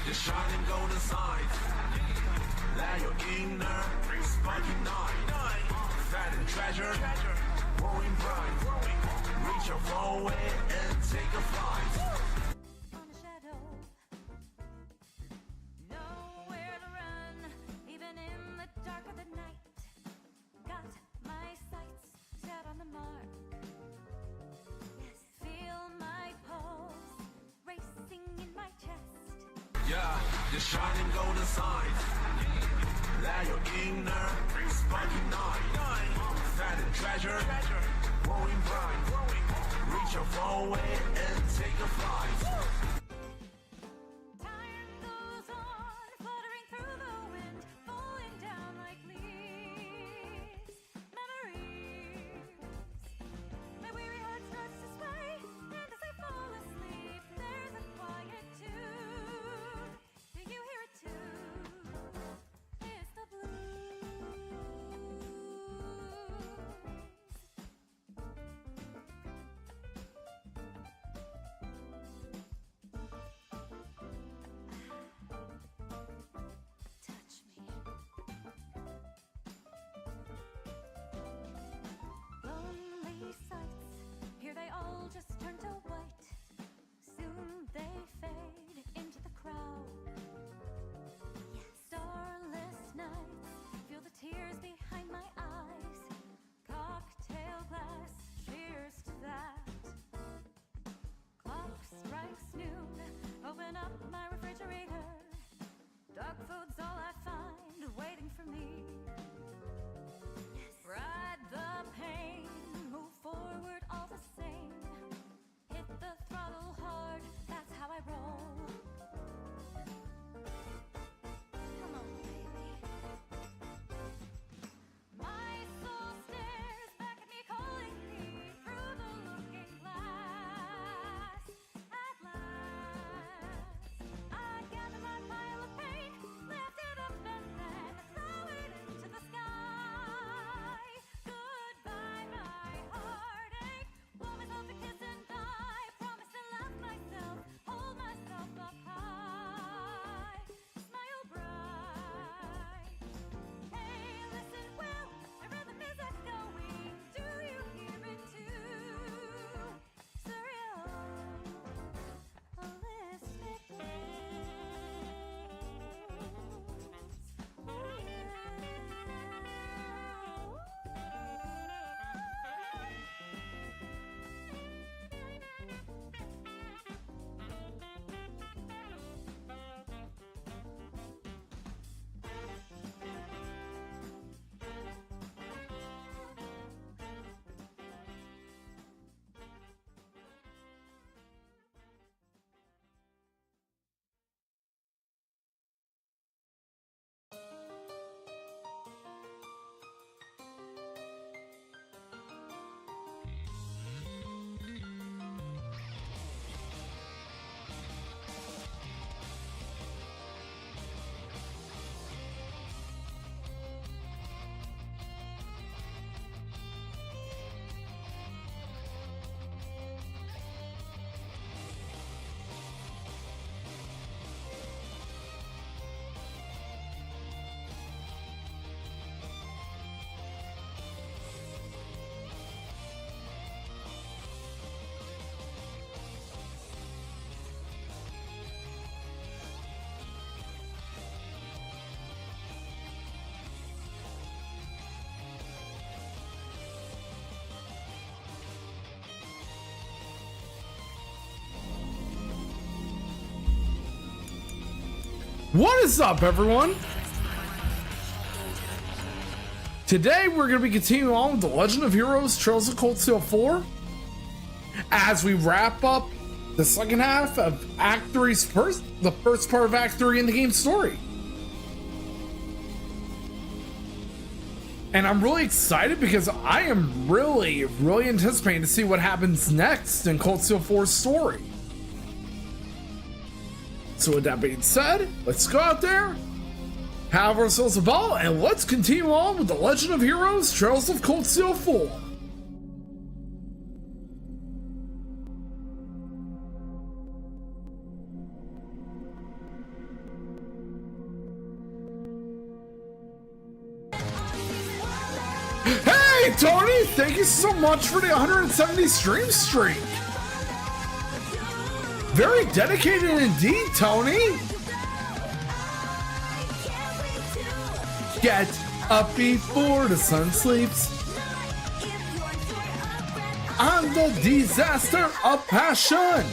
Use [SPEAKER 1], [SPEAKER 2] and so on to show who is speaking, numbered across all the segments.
[SPEAKER 1] the shining golden sight. Let your inner spark ignite. Fat and treasure, growing bright. Reach your forward and take a flight.
[SPEAKER 2] On a shadow, nowhere to run, even in the dark of the night. Got my sights set on the mark. Yes, feel my pulse racing in my chest.
[SPEAKER 1] Yeah, the shining golden sight. Let your inner spark ignite. Fat and treasure, growing bright. Reach your forward and take a flight.
[SPEAKER 2] Time goes on, fluttering through the wind, falling down like leaves. Memories. My weary heart starts to sway, and as I fall asleep, there's a quiet tune. Do you hear it too? It's the blues. Touch me. Lonely sights, here they all just turn to white. Soon they fade into the crowd. Starless nights, feel the tears behind my eyes. Cocktail glass, cheers to that. Clock strikes noon, open up my refrigerator. Dog food's all I find waiting for me. Ride the pain, move forward all the same. Hit the throttle hard, that's how I roll. Come on, baby. My soul stares back at me, calling me through the looking glass. At last, I gather my pile of pain, lift it up and then throw it into the sky. Goodbye, my heartache. Blow myself a kiss and die. Promise to love myself, hold myself up high. Smile bright. Hey, listen well, my rhythm is echoing. Do you hear it too? Surreal, holistic
[SPEAKER 3] What is up, everyone? Today we're going to be continuing on with The Legend of Heroes Trails of Cold Steel 4 as we wrap up the second half of Act 3's the first part of Act 3 in the game's story. And I'm really excited because I am really anticipating to see what happens next in Cold Steel 4's story. So with that being said, let's go out there, have ourselves a ball, and let's continue on with The Legend of Heroes Trails of Cold Steel 4. Hey, Tony! Thank you so much for the 170 stream streak. Very dedicated indeed, Tony. Get up before the sun sleeps. I'm the disaster of passion.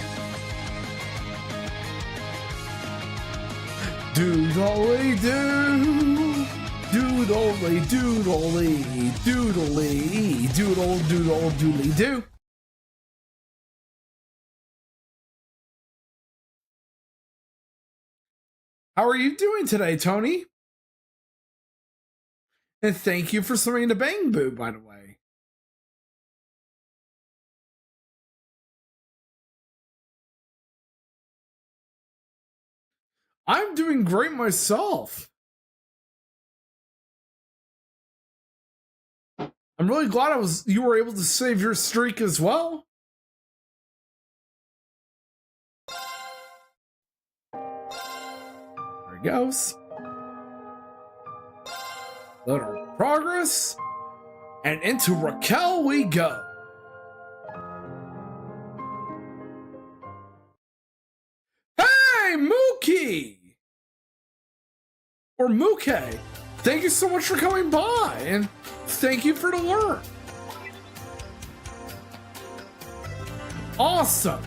[SPEAKER 3] Doodly doo. Doodly doodly doodly doodle doodle doodly doo. How are you doing today, Tony? And thank you for summing the Bang Boo, by the way. I'm doing great myself. I'm really glad you were able to save your streak as well. There he goes. Little progress. And into Raquel we go. Hey, Mookie! Or Mookie. Thank you so much for coming by, and thank you for the lure. Awesome.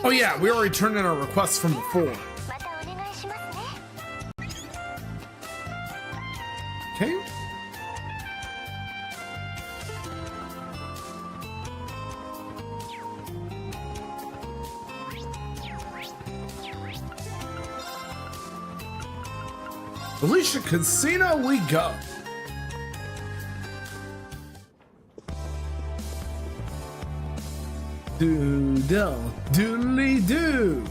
[SPEAKER 3] Oh yeah, we already turned in our requests from before. Okay. Alicia Casino we go. Doodle doodly doo.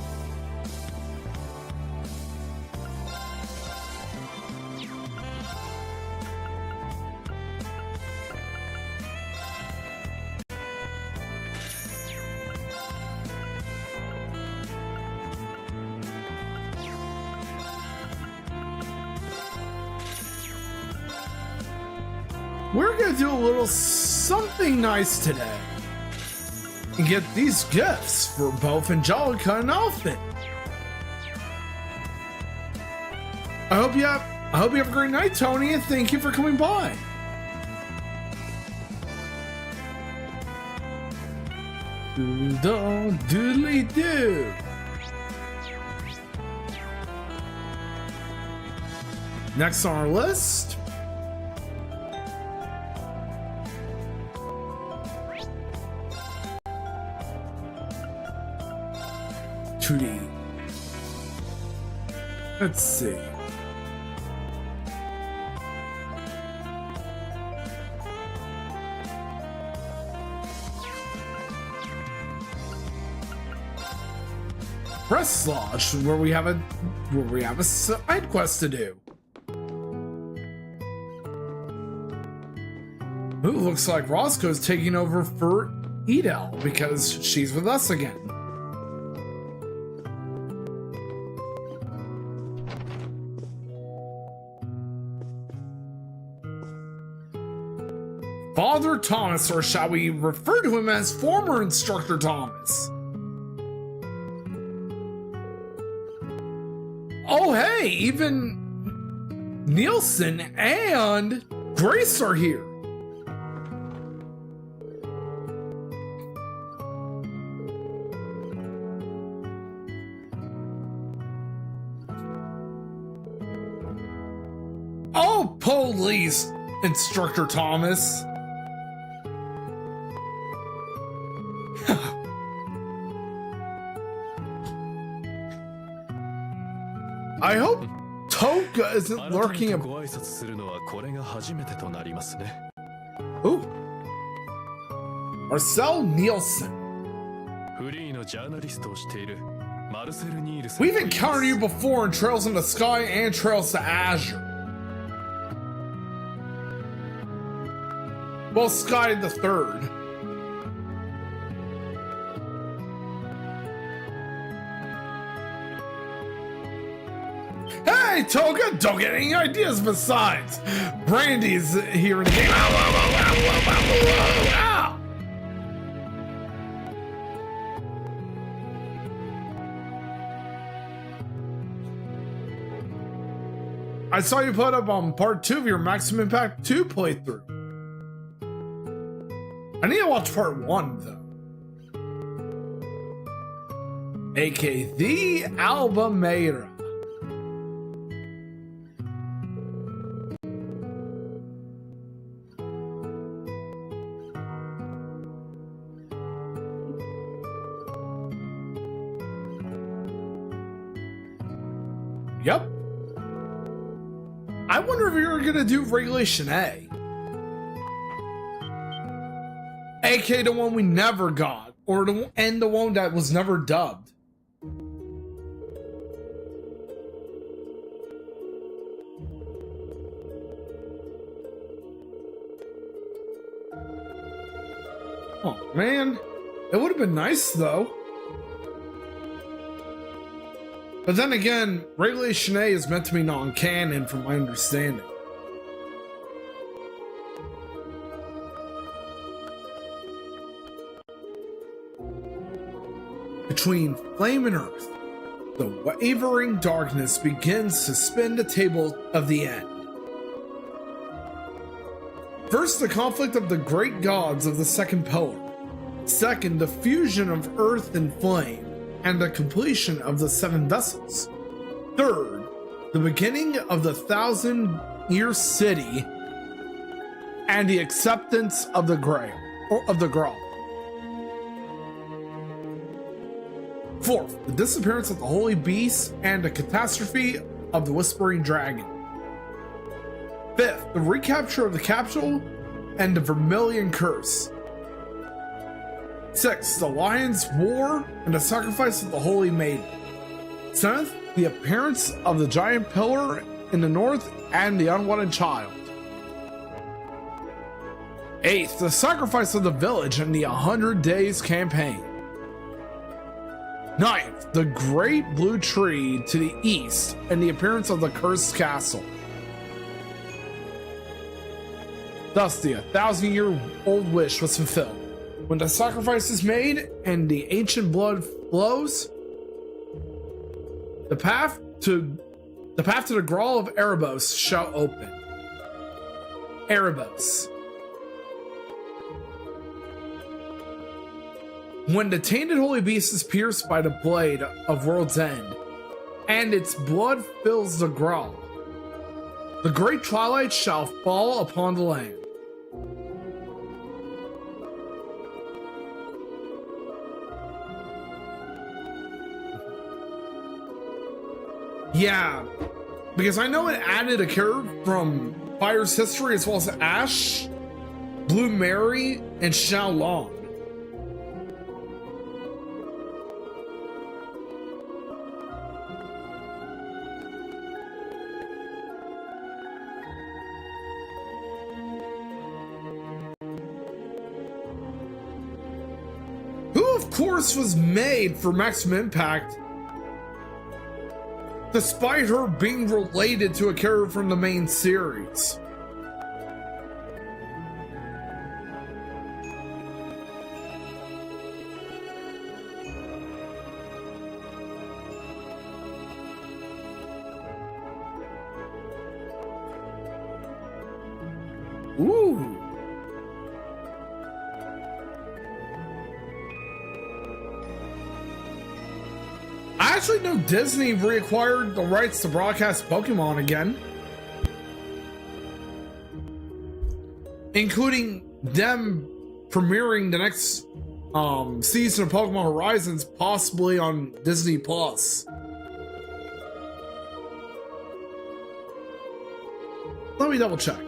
[SPEAKER 3] We're gonna do a little something nice today and get these gifts for both Angelica and Alfin. I hope you have a great night, Tony, and thank you for coming by. Doodle doodly doo. Next on our list, let's see. Press Lodge, where we have a side quest to do. Ooh, looks like Roscoe's taking over for Edel because she's with us again. Father Thomas, or shall we refer to him as former Instructor Thomas? Oh hey, even Nielsen and Grace are here. Oh, police, Instructor Thomas. I hope Toka isn't lurking. Ooh. Marcel Nielsen. We've encountered you before in Trails in the Sky and Trails to Azure. Well, Sky the Third. Hey, Toga, don't get any ideas besides. Brandy's here in the game. Ow! I saw you put up on part 2 of your Maximum Impact 2 playthrough. I need to watch part 1 though. aka the Albumator. Yep. I wonder if you're gonna do Regulation A. aka the one we never got, or the one that was never dubbed. Oh man, it would have been nice though. But then again, Regulation A is meant to be non-canon from my understanding. Between flame and earth, the wavering darkness begins to spin the table of the end. First, the conflict of the great gods of the second pillar. Second, the fusion of earth and flame, and the completion of the 7 vessels. Third, the beginning of the 1,000-year city, and the acceptance of the Grail, or of the Graal. Fourth, the disappearance of the holy beast and the catastrophe of the whispering dragon. Fifth, the recapture of the capital and the Vermilion Curse. Sixth, the Lion's War and the sacrifice of the Holy Maiden. Seventh, the appearance of the giant pillar in the north and the unwanted child. Eighth, the sacrifice of the village in the 100 Days campaign. Ninth, the great blue tree to the east and the appearance of the cursed castle. Thus, the 1,000-year-old wish was fulfilled. When the sacrifice is made and the ancient blood flows, the path to the Graal of Erebos shall open. Erebos. When the tainted holy beast is pierced by the blade of World's End, and its blood fills the Graal, the great twilight shall fall upon the land. Yeah, because I know it added a character from Fire's history as well as Ash, Blue Mary, and Xiao Long. Who, of course, was made for Maximum Impact, despite her being related to a character from the main series. Ooh. I actually know Disney reacquired the rights to broadcast Pokemon again, including them premiering the next season of Pokemon Horizons, possibly on Disney Plus. Let me double check.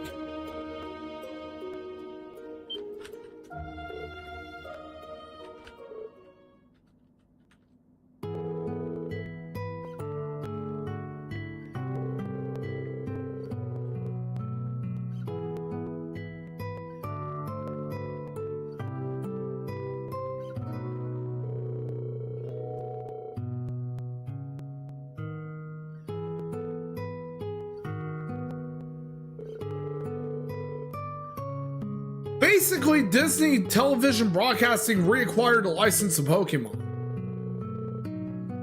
[SPEAKER 3] basically, Disney Television Broadcasting reacquired a license of Pokemon,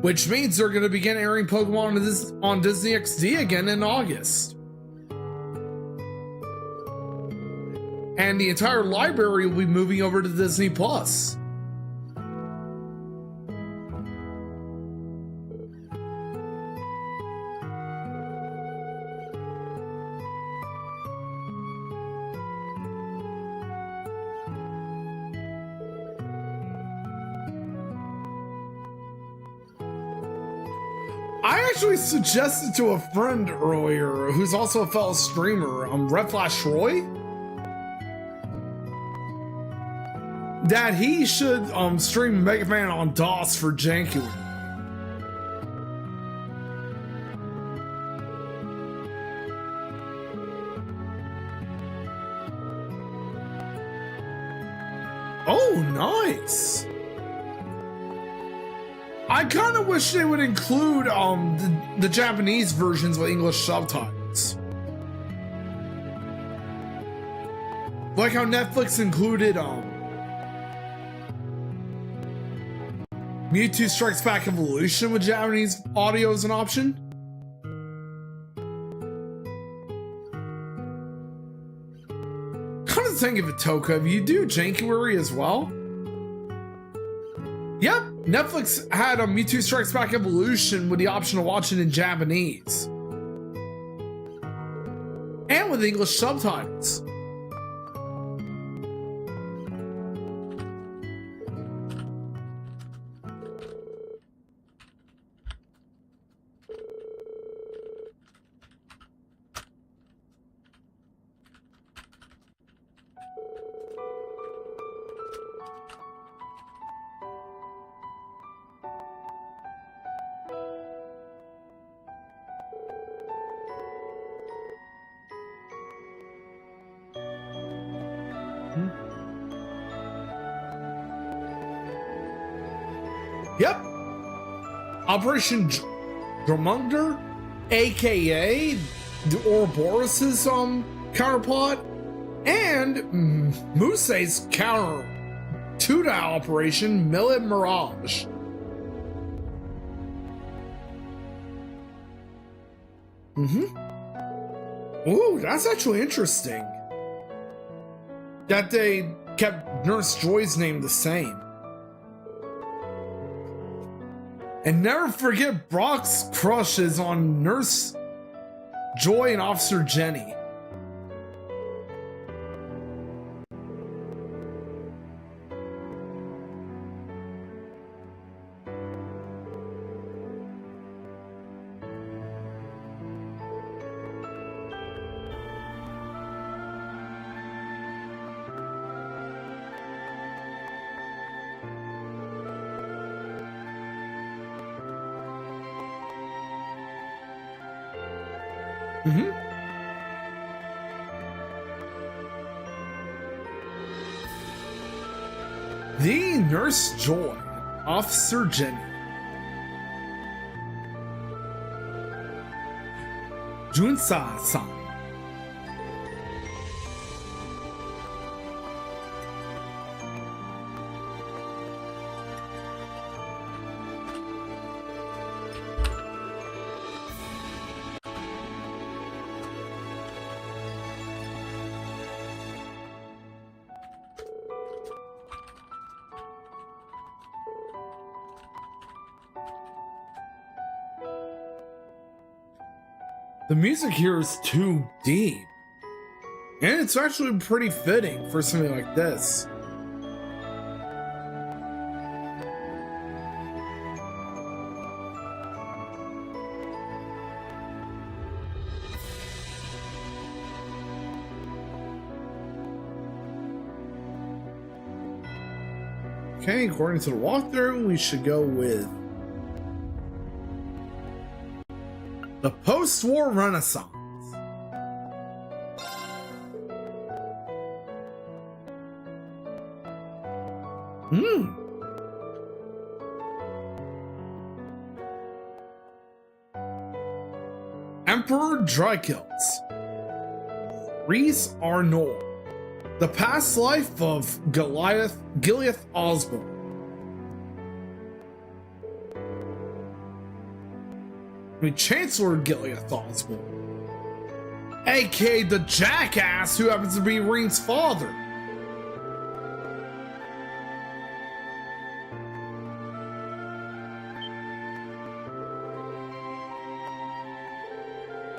[SPEAKER 3] which means they're going to begin airing Pokemon on Disney XD again in August. And the entire library will be moving over to Disney Plus. I actually suggested to a friend earlier, who's also a fellow streamer, Red Flash Roy, that he should stream Mega Man on DOS for January. Oh, nice. I kind of wish they would include the Japanese versions with English subtitles. Like how Netflix included Mewtwo Strikes Back Evolution with Japanese audio as an option. Kind of think of it, Toka. You do January as well? Yep, Netflix had a Mewtwo Strikes Back Evolution with the option of watching in Japanese. And with English subtitles. Yep. Operation Drumunder, aka the Ouroboros' counterpart, and Musei's counter to that operation, Millet Mirage. Ooh, that's actually interesting. That they kept Nurse Joy's name the same. And never forget Brock's crushes on Nurse Joy and Officer Jenny. The Nurse Joy, Officer Jenny. Junsa-san. The music here is too deep. And it's actually pretty fitting for something like this. Okay, according to the walkthrough, we should go with the post-war Renaissance. Emperor Drykils. Reese Arnor. The past life of Gileath Osborne. I mean, Chancellor Gileath Osborne, aka the jackass who happens to be Reen's father.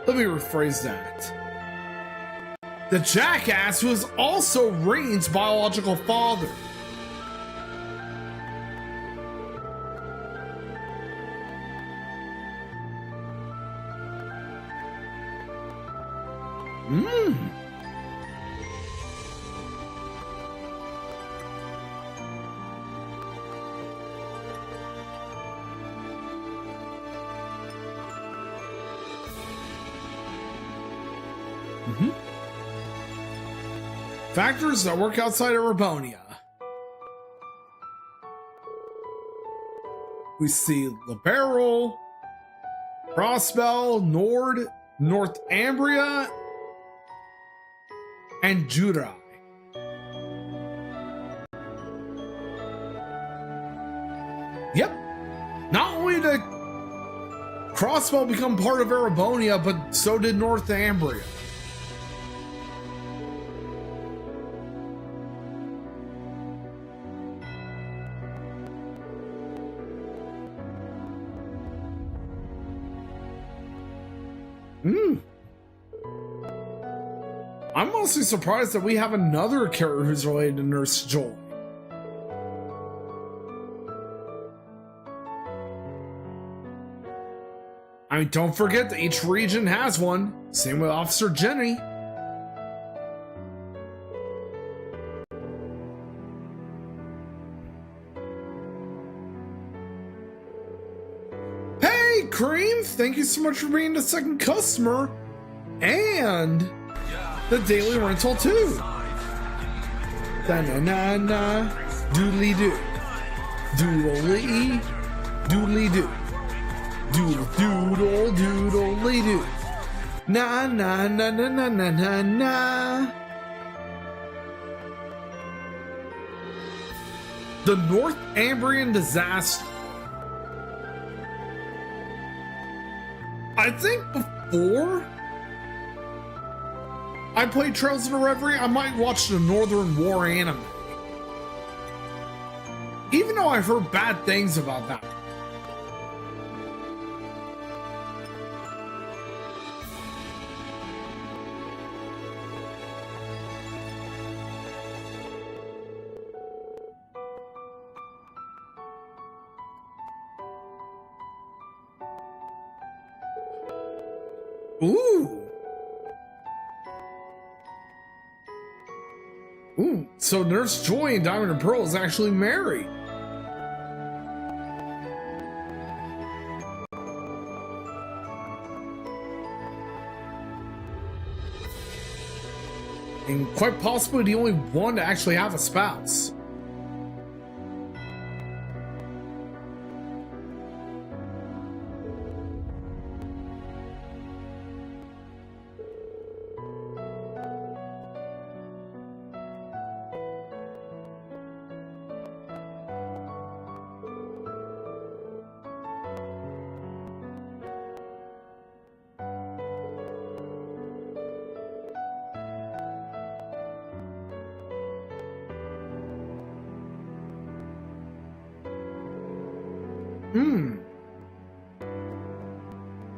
[SPEAKER 3] Let me rephrase that. The jackass who is also Reen's biological father. Factors that work outside of Rabonia. We see Liberal, Crossbell, Nord, Northumbria, and Judai. Yep. Not only did Crossbell become part of Erebonia, but so did Northumbria. I'm mostly surprised that we have another character who's related to Nurse Joy. I mean, don't forget that each region has one. Same with Officer Jenny. Hey, Cream! Thank you so much for being the second customer. And the daily rental too. Da-na-na-na, doodly-doo. Doodly, doodly-doo. Doodle, doodly-doo. Na-na-na-na-na-na-na. The Northumbrian disaster. I think before I played Trails of the Reverie, I might watch the Northern War anime. Even though I've heard bad things about that. Ooh. Ooh, so Nurse Joy and Diamond and Pearl is actually married. And quite possibly the only one to actually have a spouse.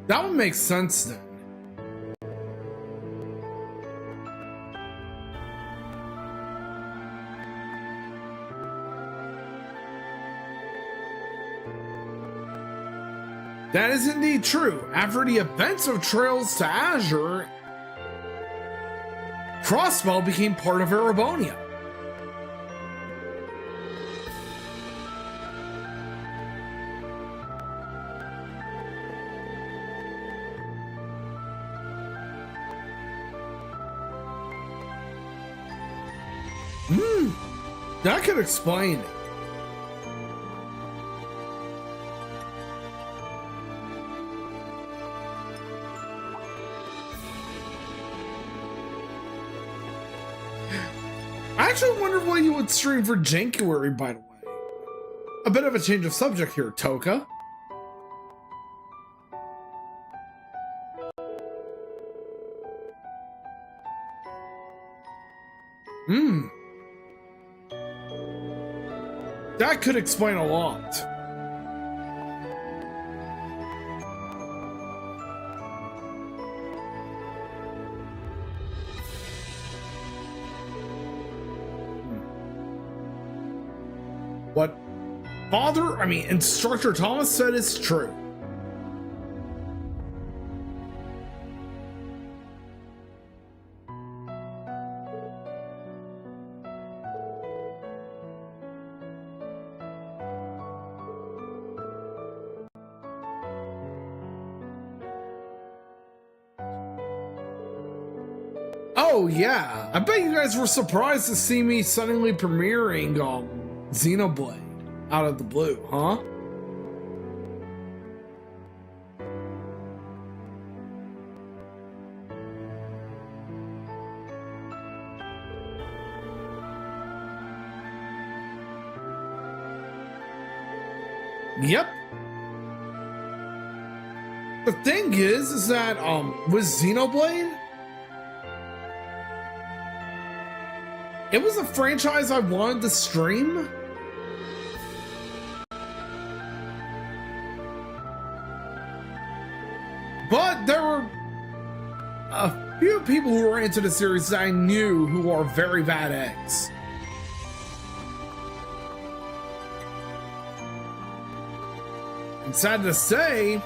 [SPEAKER 3] That would make sense then. That is indeed true. After the events of Trails to Azure, Crossbell became part of Erebonia. That could explain it. actually wonder what you would stream for January, by the way. A bit of a change of subject here, Toka. That could explain a lot. What Instructor Thomas said is true. Oh yeah, I bet you guys were surprised to see me suddenly premiering Xenoblade out of the blue, huh? Yep. The thing is that with Xenoblade, it was a franchise I wanted to stream. But there were a few people who were into the series that I knew who are very bad eggs. And sad to say,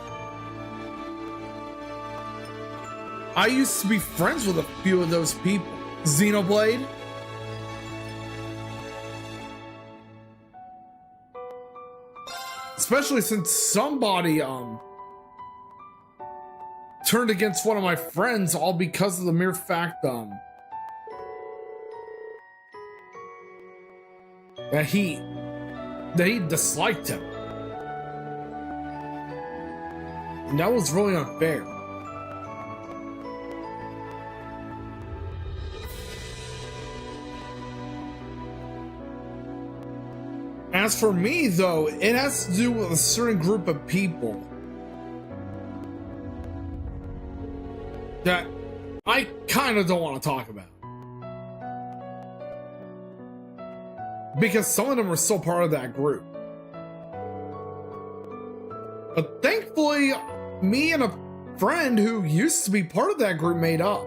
[SPEAKER 3] I used to be friends with a few of those people. Xenoblade. Especially since somebody turned against one of my friends, all because of the mere fact that he disliked him. And that was really unfair. As for me, though, it has to do with a certain group of people that I kind of don't want to talk about. Because some of them are still part of that group. But thankfully, me and a friend who used to be part of that group made up.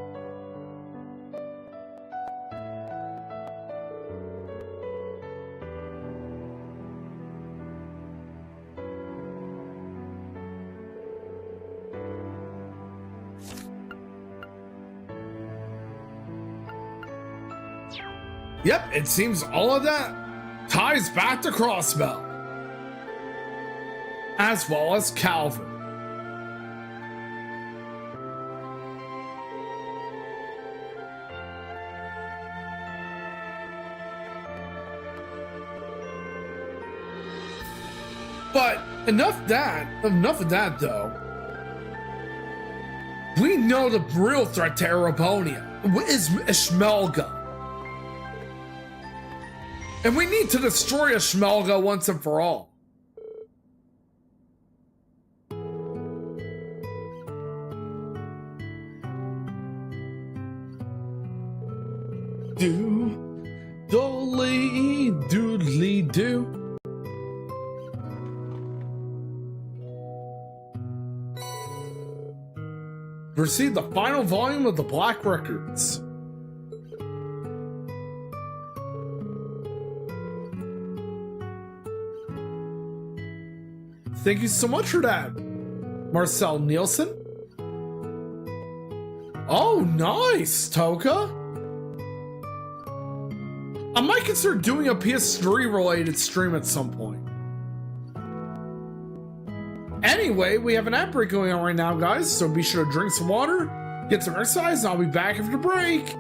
[SPEAKER 3] Yep, it seems all of that ties back to Crossbell, as well as Calvin. But enough of that though. We know the real threat to Arabonia is Ishmelga. And we need to destroy Ishmelga once and for all. Doodly-doodly-doo. Received the final volume of the Black Records. Thank you so much for that, Marcel Nielsen. Oh, nice, Toka. I might consider doing a PS3 related stream at some point. Anyway, we have an ad break going on right now, guys, so be sure to drink some water, get some exercise, and I'll be back after the break.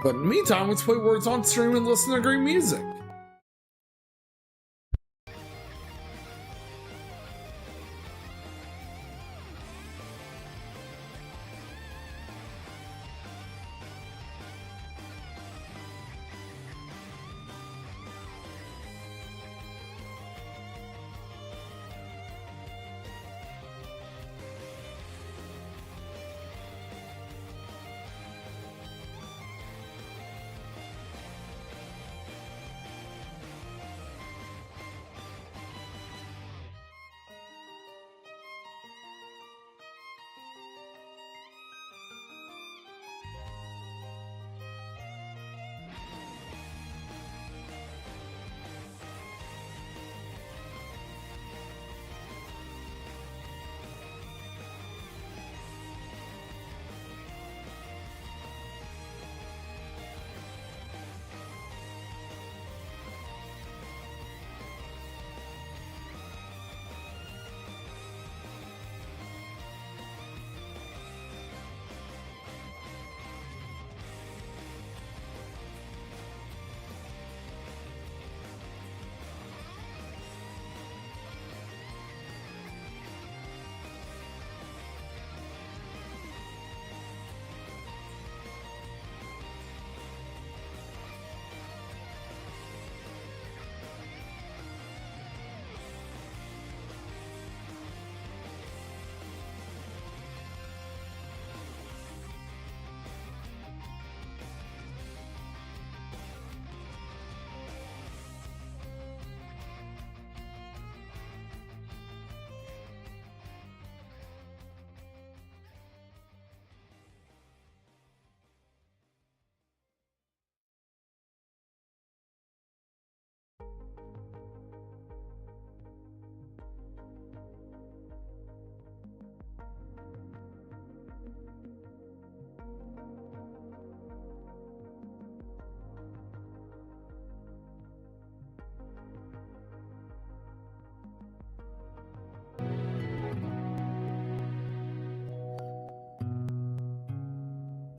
[SPEAKER 3] But in the meantime, let's play Words on Stream and listen to great music.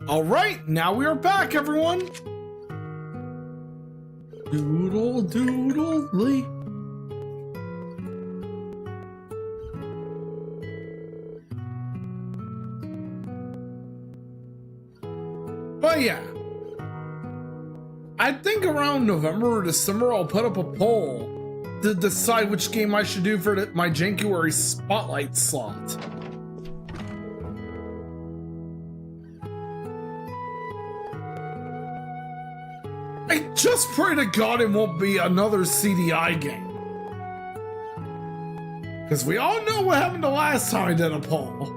[SPEAKER 3] All right, now we are back, everyone. Doodle doodle-lee. But yeah, I think around November or December I'll put up a poll to decide which game I should do for my January spotlight slot. I just pray to God it won't be another CDI game. Because we all know what happened the last time I did a poll.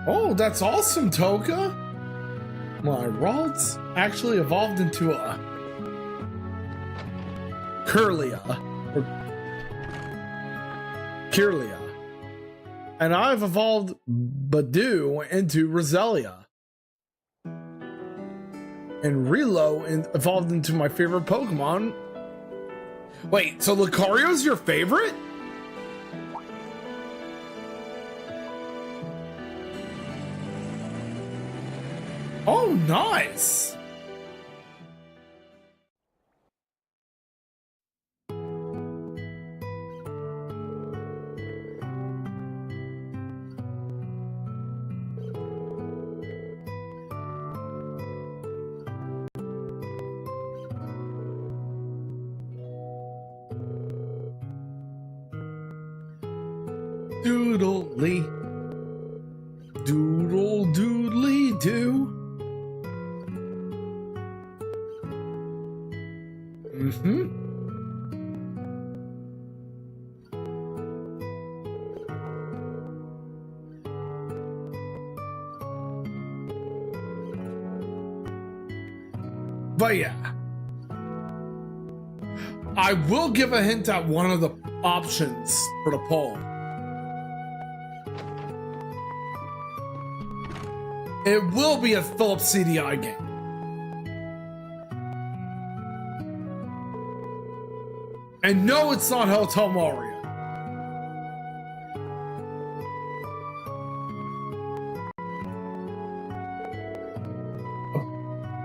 [SPEAKER 3] Oh, that's awesome, Toka. My rods actually evolved into a Kirlia or Kirlia, and I've evolved Badu into Roselia, and Relo evolved into my favorite Pokemon. Wait, so Lucario's your favorite? Oh, nice. Doodly. Doodle doodly doo. But yeah, I will give a hint at one of the options for the poll. It will be a Philips CDI game. And no, it's not Hotel Mario.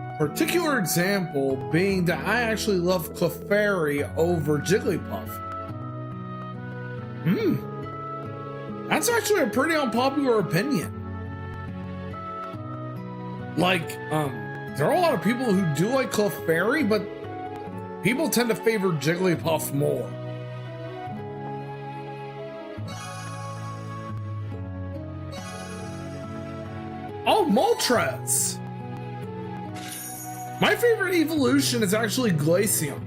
[SPEAKER 3] A particular example being that I actually love Clefairy over Jigglypuff. That's actually a pretty unpopular opinion. Like, there are a lot of people who do like Clefairy, but people tend to favor Jigglypuff more. Oh, Moltres! My favorite evolution is actually Glaceon.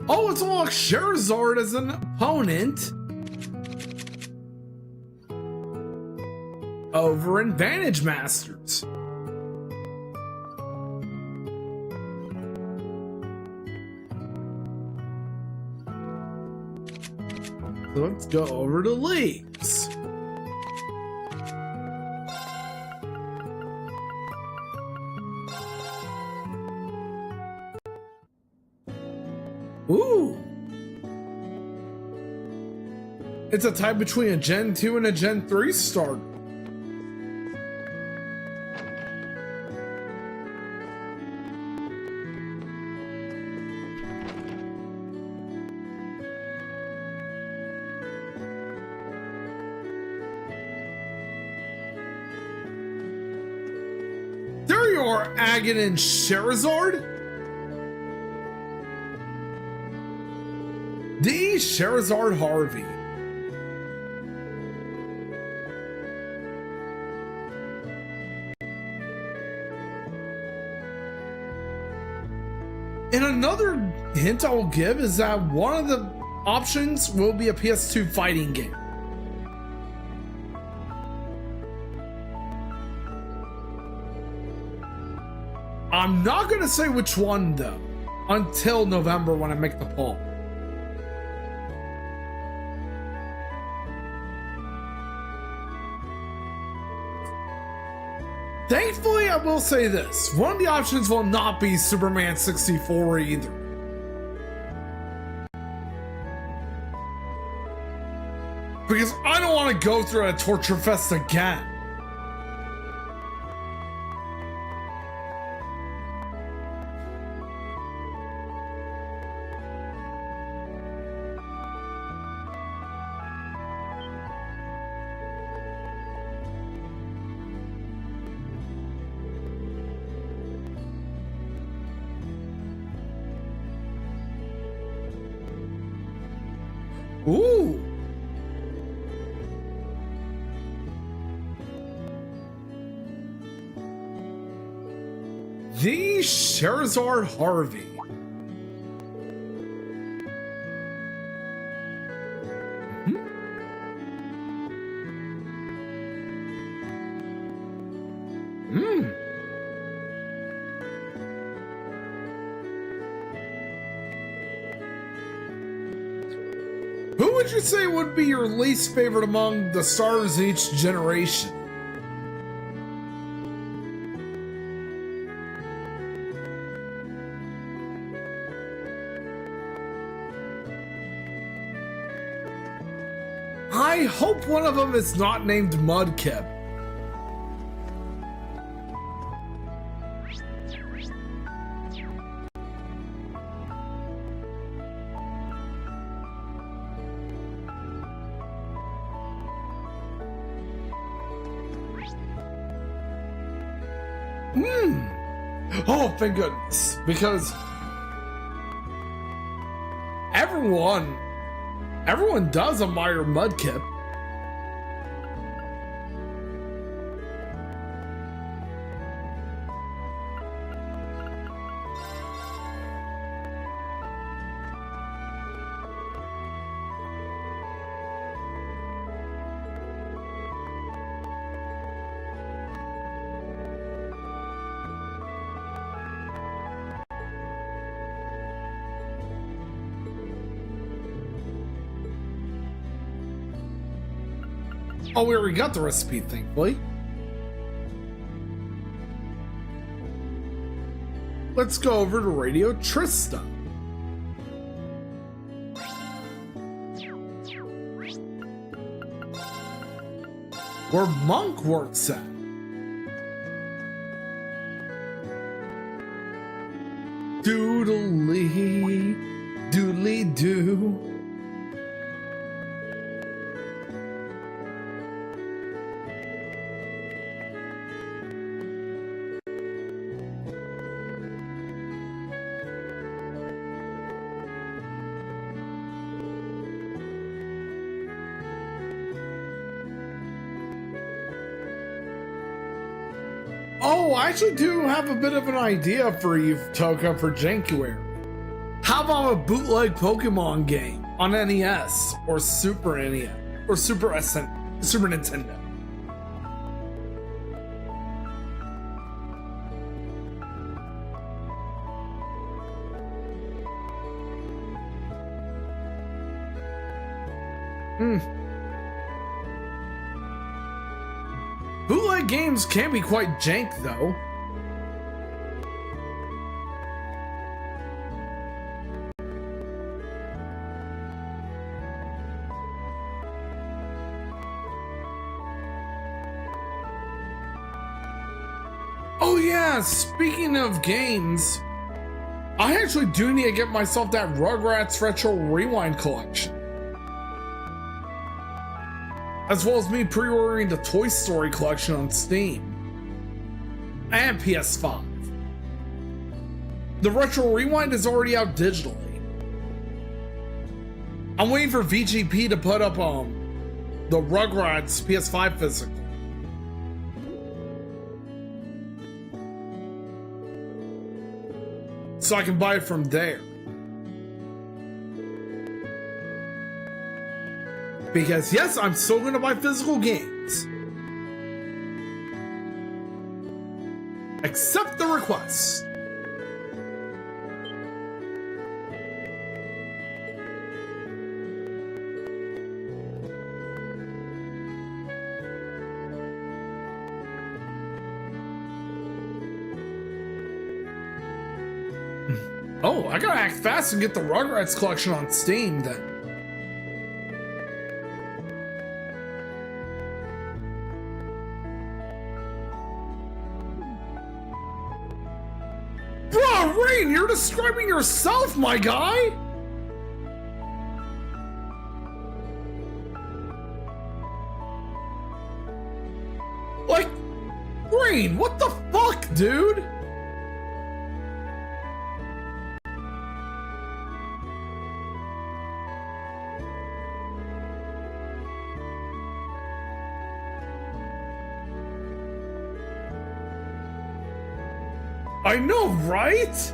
[SPEAKER 3] Oh, it's unlocked Charizard as an opponent over in Vantage Masters. So let's go over to leagues. Ooh. It's a tie between a Gen 2 and a Gen 3 starter. There you are, Aghanim and Charizard. The Charizard Harvey. And another hint I will give is that one of the options will be a PS2 fighting game. I'm not gonna say which one though until November when I make the poll. Thankfully, I will say this. One of the options will not be Superman 64 either. Because I don't want to go through a torture fest again. Ooh. The Sherazard Harvey. Who would you say would be your least favorite among the stars in each generation? I hope one of them is not named Mudkip. Oh, thank goodness. Because everyone does admire Mudkip. Oh, we already got the recipe, thankfully. Let's go over to Radio Trista, where Monk works at. Doodly, doodly doo. Oh, I actually do have a bit of an idea for you, Toka, for Jankuary. How about a bootleg Pokemon game on NES or Super NES or Super Nintendo? Bootleg games can be quite jank, though. Oh yeah, speaking of games, I actually do need to get myself that Rugrats Retro Rewind collection. As well as me pre-ordering the Toy Story collection on Steam and PS5. The Retro Rewind is already out digitally. I'm waiting for VGP to put up the Rugrats PS5 physical. So I can buy it from there. Because yes, I'm still going to buy physical games. Accept the request. Oh, I gotta act fast and get the Rugrats collection on Steam then. Bro, Rain, you're describing yourself, my guy! Like, Rain, what the fuck, dude? I know, right?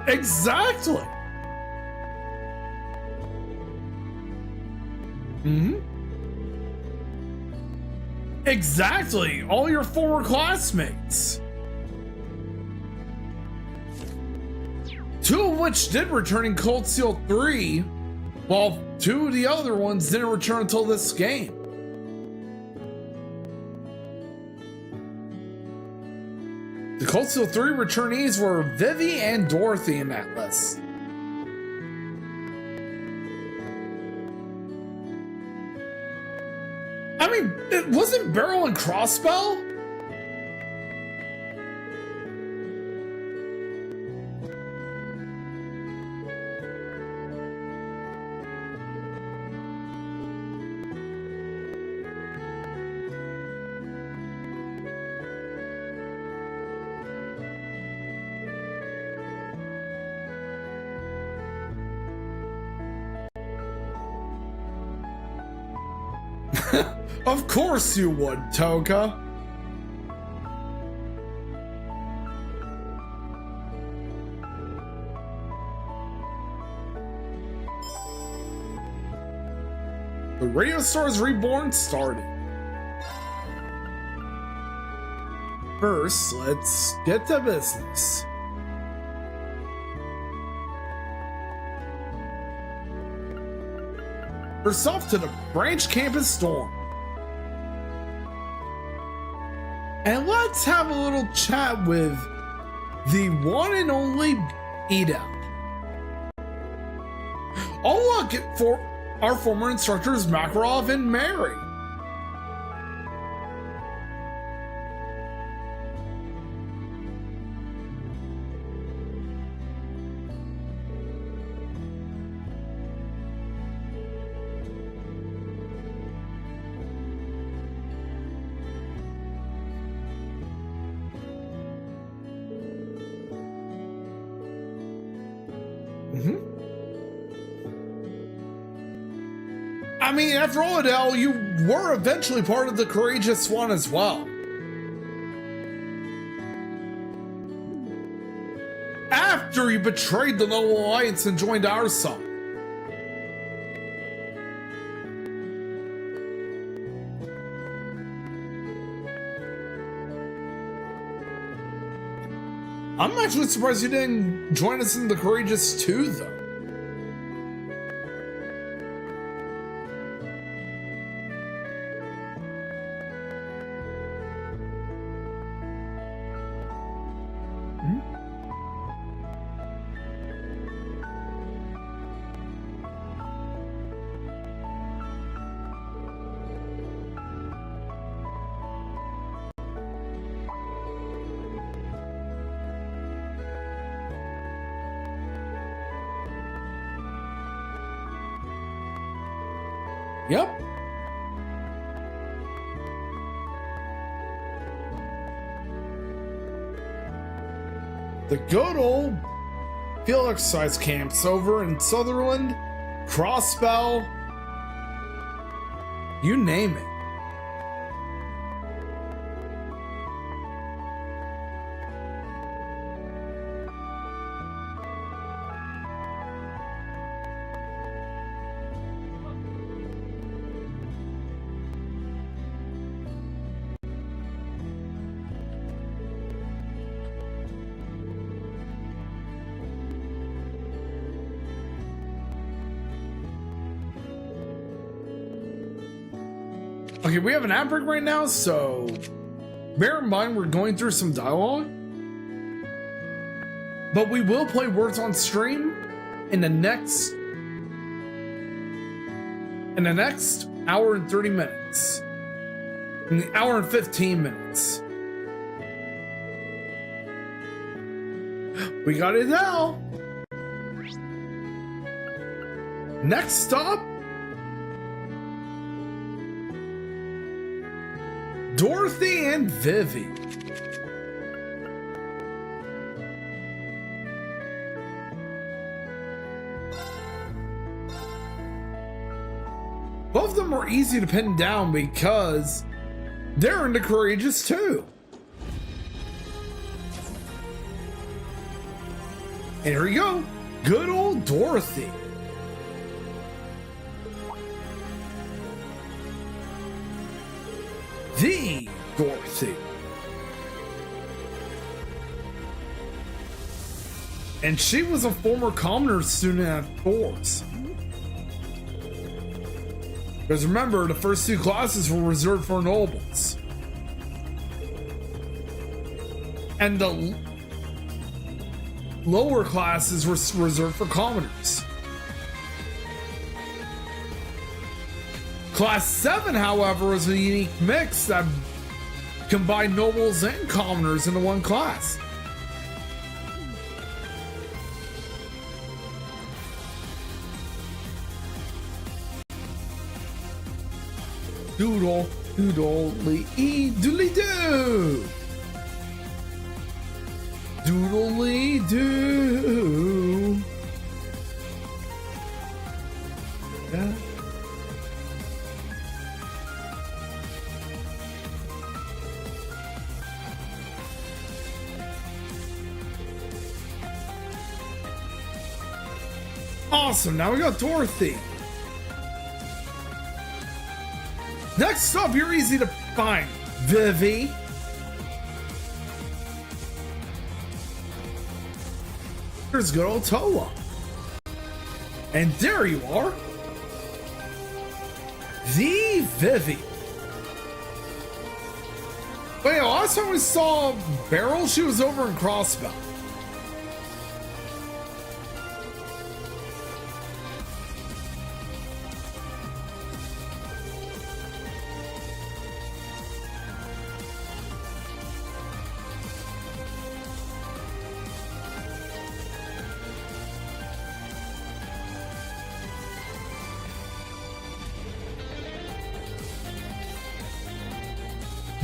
[SPEAKER 3] Exactly. Hmm? Exactly. All your former classmates. Two of which did return in Cold Steel 3, while two of the other ones didn't return until this game. The Cold Steel 3 returnees were Vivi and Dorothy in that list. I mean, it wasn't Barrel and Crossbow? Of course you would, Toka. The Radio Stars Reborn started. First, let's get to business. First off, to the branch campus storm. And let's have a little chat with the one and only Ida. I'll look for our former instructors Makarov and Mary. I mean, after all, Adele, you were eventually part of the Courageous One as well. After you betrayed the Noble Alliance and joined our side. I'm actually surprised you didn't join us in the Courageous 2, though. Yep. The good old field exercise camps over in Sutherland, Crossbell, you name it. Okay, we have an ad break right now, so bear in mind we're going through some dialogue. But we will play words on stream in the next hour and 30 minutes. In the hour and 15 minutes. We got it now. Next stop, Dorothy and Vivi. Both of them are easy to pin down because they're into courageous too. And here we go. Good old Dorothy. The Dorothy. And she was a former commoner student at Thor's. Because remember, the first two classes were reserved for nobles. And the lower classes were reserved for commoners. Class 7, however, was a unique mix that combined nobles and commoners into one class. Doodle, doodly, doodly doo. Doodly doo. Yeah. Awesome, now we got Dorothy. Next up, you're easy to find. Vivi. Here's good old Toa. And there you are. The Vivi. Wait, last time we saw Beryl, she was over in Crossbow.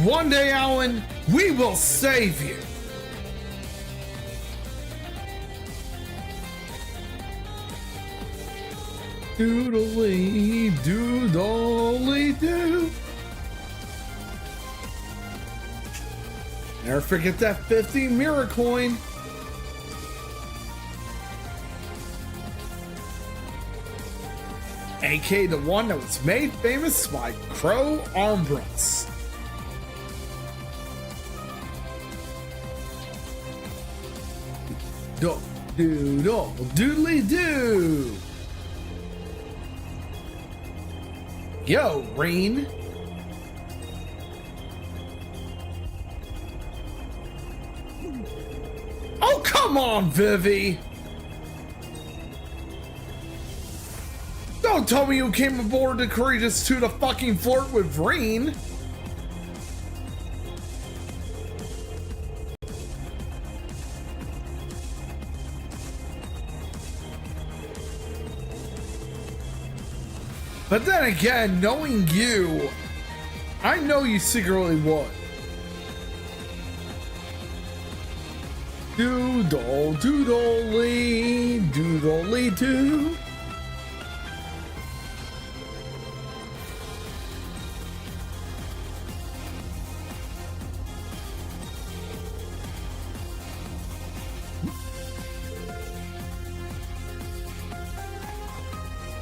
[SPEAKER 3] One day, Alan, we will save you. Doodly, doodly, doo. Never forget that 50 mirror coin. AK the one that was made famous by Crow Armbrust. Doodle, doodly doo. Yo, Rain. Oh, come on, Vivi. Don't tell me you came aboard the Courageous 2 to fucking flirt with Rain. But then again, knowing you, I know you secretly would. Doodle, doodly, doodly doo.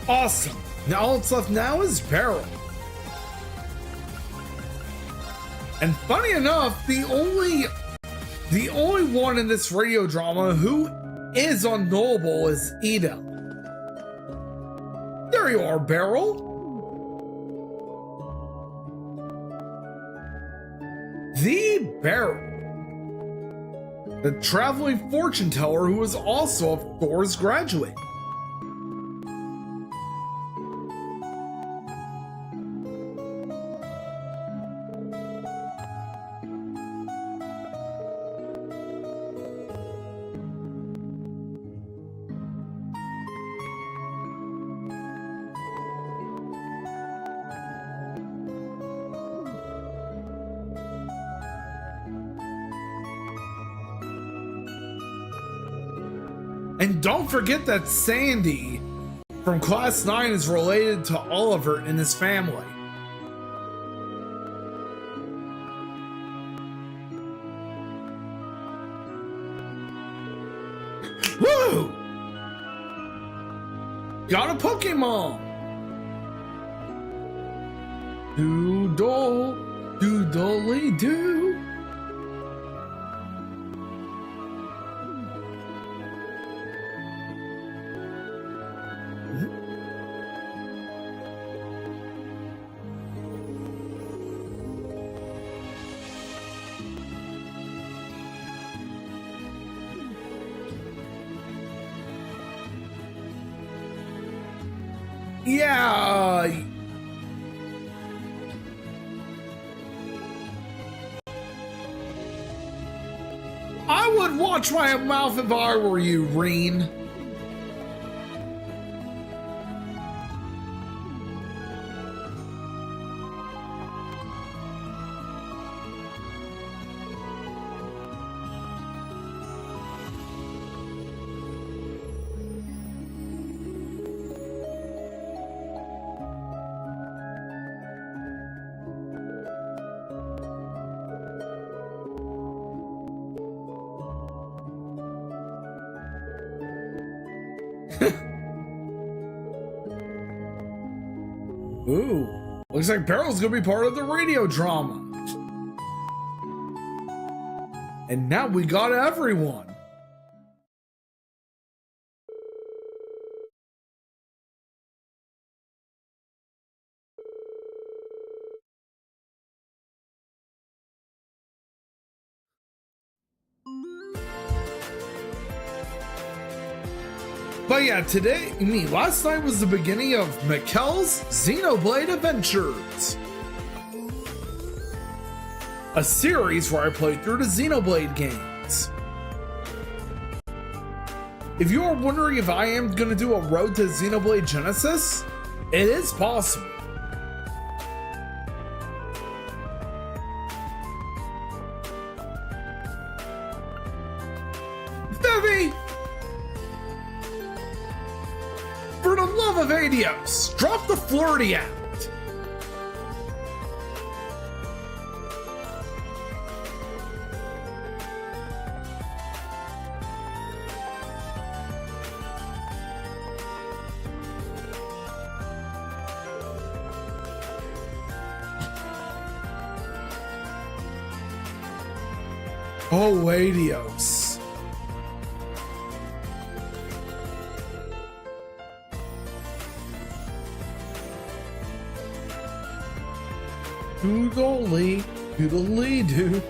[SPEAKER 3] Awesome. Now all that's left now is Beryl. And funny enough, the only one in this radio drama who is unknowable is Ida. There you are, Beryl. the Barrel, the traveling fortune teller who was also a Thor's graduate. And don't forget that Sandy from Class 9 is related to Oliver and his family. Woo! Got a Pokemon! Doodle, doodly doo. Yeah. I would watch my mouth if I were you, Reen. Ooh, looks like Barrel's gonna be part of the radio drama. And now we got everyone. But yeah, last night was the beginning of Mikkel's Xenoblade Adventures, a series where I played through the Xenoblade games. If you are wondering if I am going to do a road to Xenoblade Genesis, it is possible. Vivi! For the love of Adios, drop the flirty out. Oh, Adios. Doodly, doodly doo.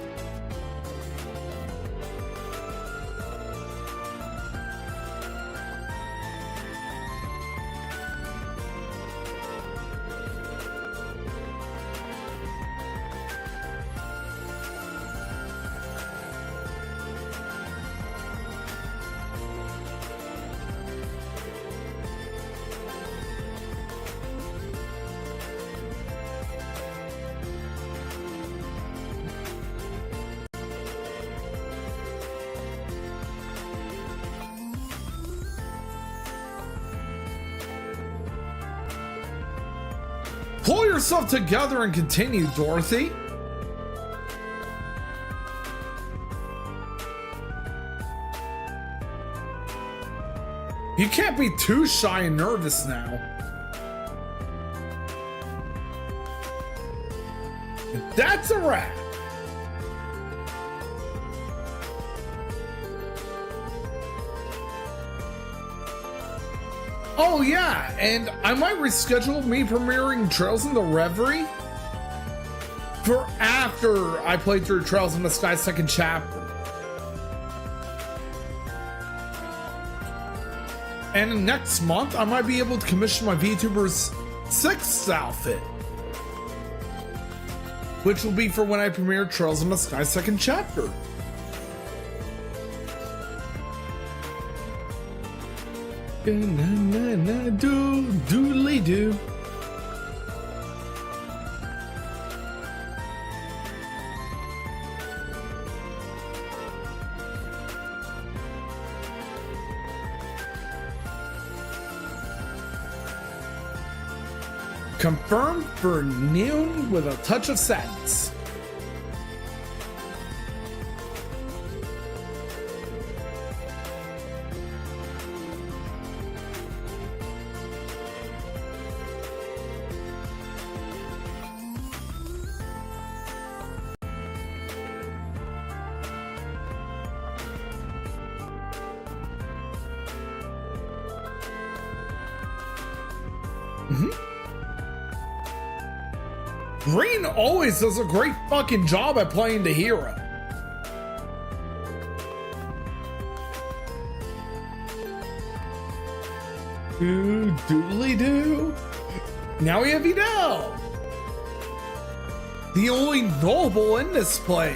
[SPEAKER 3] Pull yourself together and continue, Dorothy. You can't be too shy and nervous now. That's a wrap. Oh yeah, and I might reschedule me premiering Trails in the Reverie for after I played through Trails in the Sky second chapter. And next month, I might be able to commission my VTuber's 6th outfit, which will be for when I premiere Trails in the Sky second chapter. Doodly doo. Confirmed for noon with a touch of sadness. Green always does a great fucking job at playing the hero. Doodly doo. Now we have Vidal, the only noble in this play.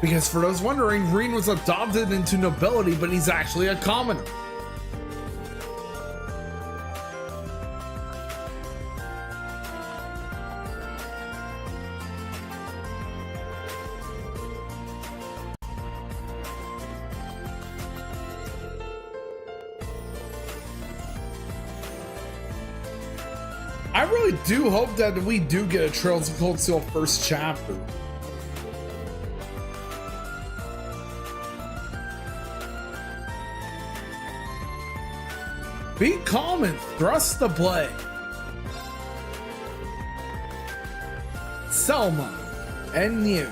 [SPEAKER 3] Because for those wondering, Green was adopted into nobility, but he's actually a commoner. I really do hope that we do get a Trails of Cold Steel first chapter. Be calm and thrust the blade. Selma and you.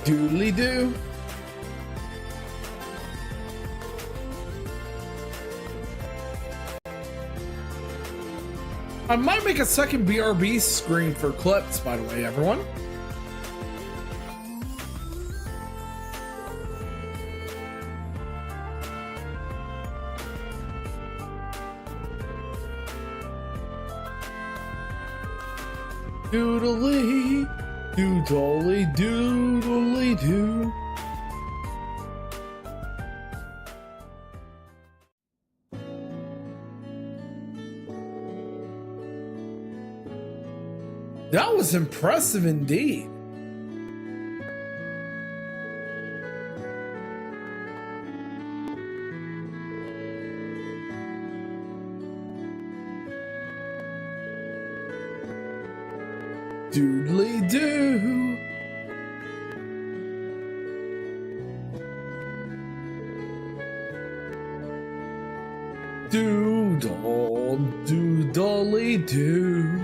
[SPEAKER 3] Doodly doo. I might make a second BRB screen for clips, by the way, everyone. Doodly, doodly, doodly, doo. That was impressive indeed. Doodly doo. Doodle, doodly doo.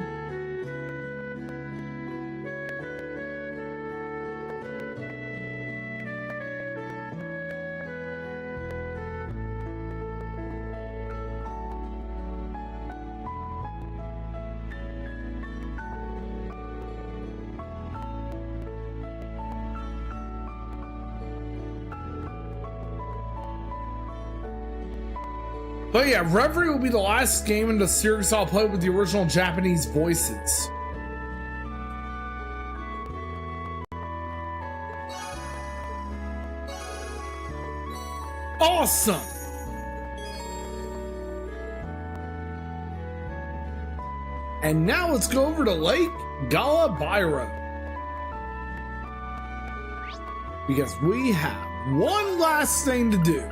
[SPEAKER 3] But yeah, Reverie will be the last game in the series I'll play with the original Japanese voices. Awesome! And now let's go over to Lake Galabiro, because we have one last thing to do.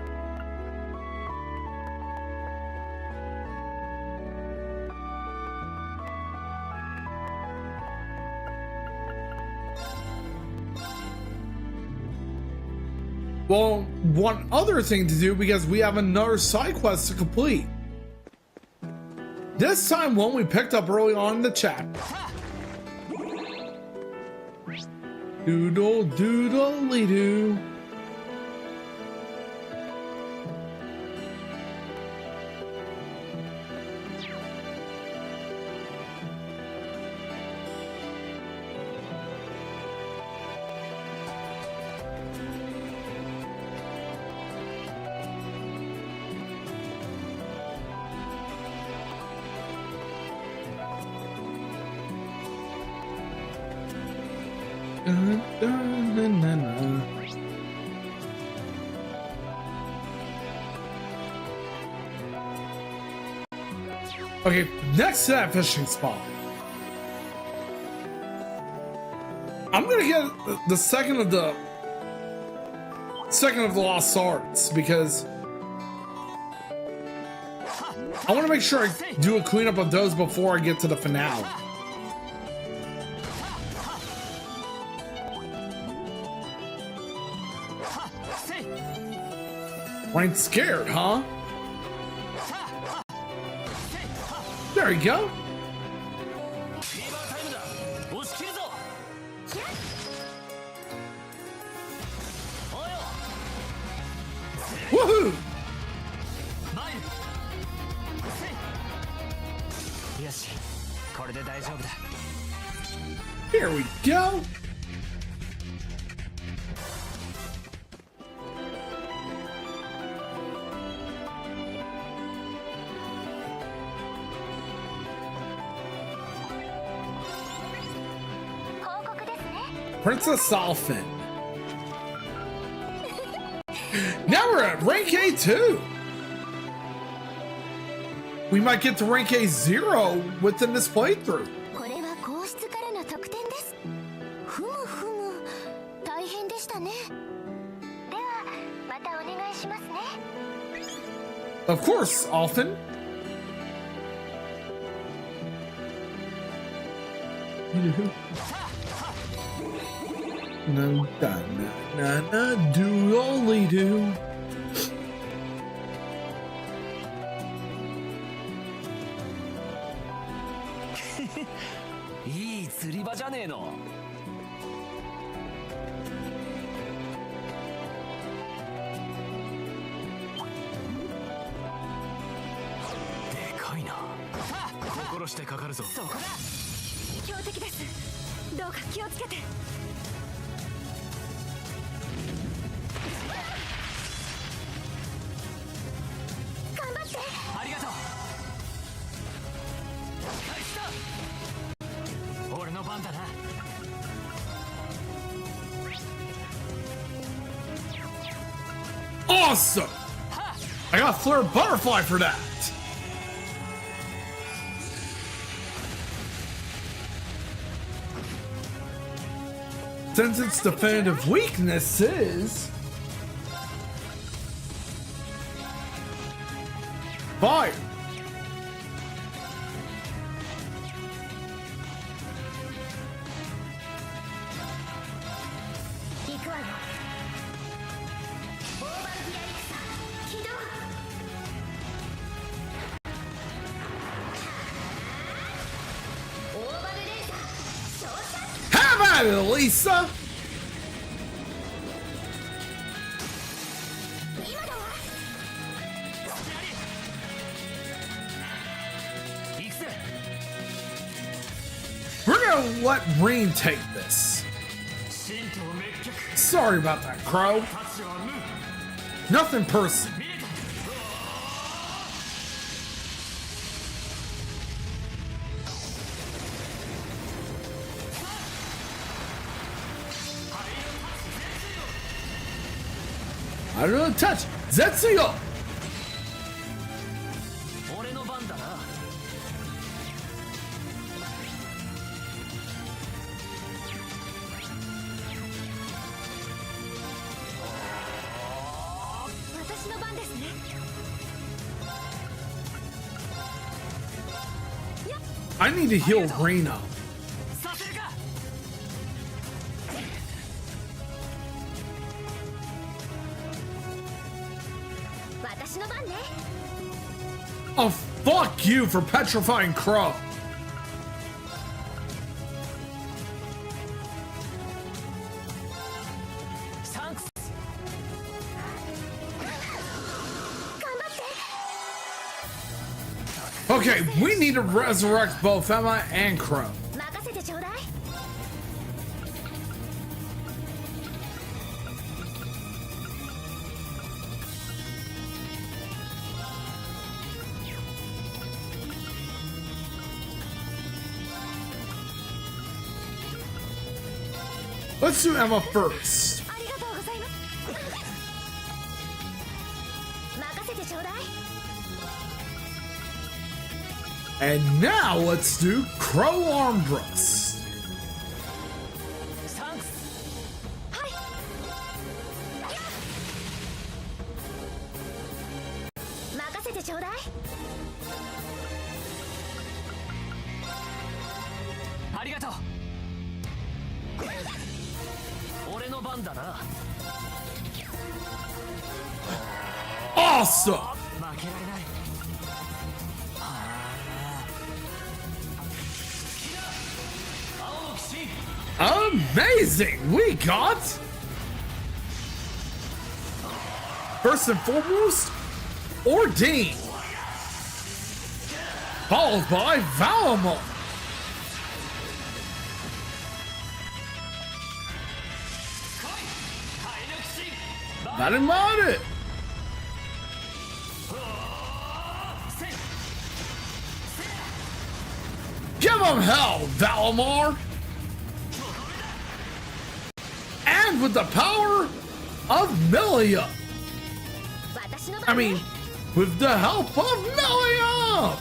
[SPEAKER 3] Well, one other thing to do, because we have another side quest to complete. This time one we picked up early on in the chapter. Doodle doodly doo. Okay, next to that fishing spot. I'm gonna get the second of the lost swords because I want to make sure I do a cleanup of those before I get to the finale. I ain't scared, huh? There you go. Woohoo! Here we go. Princess Solfin. Now we're at rank A2. We might get to rank A0 within this playthrough.
[SPEAKER 2] これは皇室からの特典です。ふむふむ、大変でしたね。では、またお願いしますね。
[SPEAKER 3] Of course, Alfin. No, da, na, na, na, do, only do. Awesome! I got Flare Butterfly for that. Since its definitive weakness is fire. Have at it, Lisa! We're gonna let Reen take this. Sorry about that, Crow. Nothing personal. I don't know, touch Zetsuyo. I need to heal Reno. Oh, fuck you for petrifying Crow. Okay, we need to resurrect both Emma and Crow. Let's do Emma first.
[SPEAKER 2] ありがとうございます。任せてちょうだい。
[SPEAKER 3] And now let's do Crow Arm Thrust.
[SPEAKER 2] はい。任せてちょうだい。
[SPEAKER 4] ありがとう。俺の番だな。
[SPEAKER 3] Awesome!
[SPEAKER 4] 負けられない。
[SPEAKER 3] Amazing! We got... First and foremost, Ordain. Followed by Valamon. Not about it. Give him hell, Valamar. And with the power of Melia.
[SPEAKER 2] 私の
[SPEAKER 3] I
[SPEAKER 2] 番ね。
[SPEAKER 3] mean, with the help of Melia.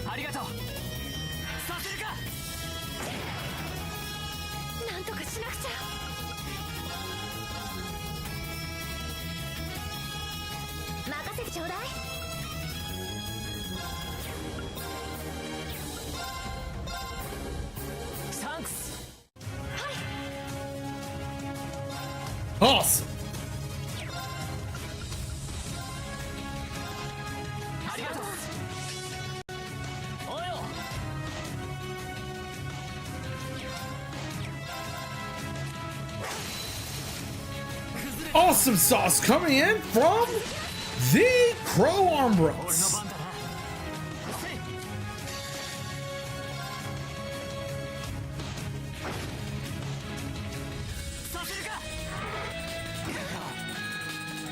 [SPEAKER 4] ありがとう。させるか。
[SPEAKER 2] なんとかしなくちゃ。任せてちょうだい。
[SPEAKER 4] サンクス。
[SPEAKER 3] Awesome.
[SPEAKER 4] ありがとう。およ。
[SPEAKER 3] Awesome sauce coming in from the Crow Arm
[SPEAKER 4] 俺の
[SPEAKER 3] Thrust.
[SPEAKER 4] 番だな。せい。 させるか。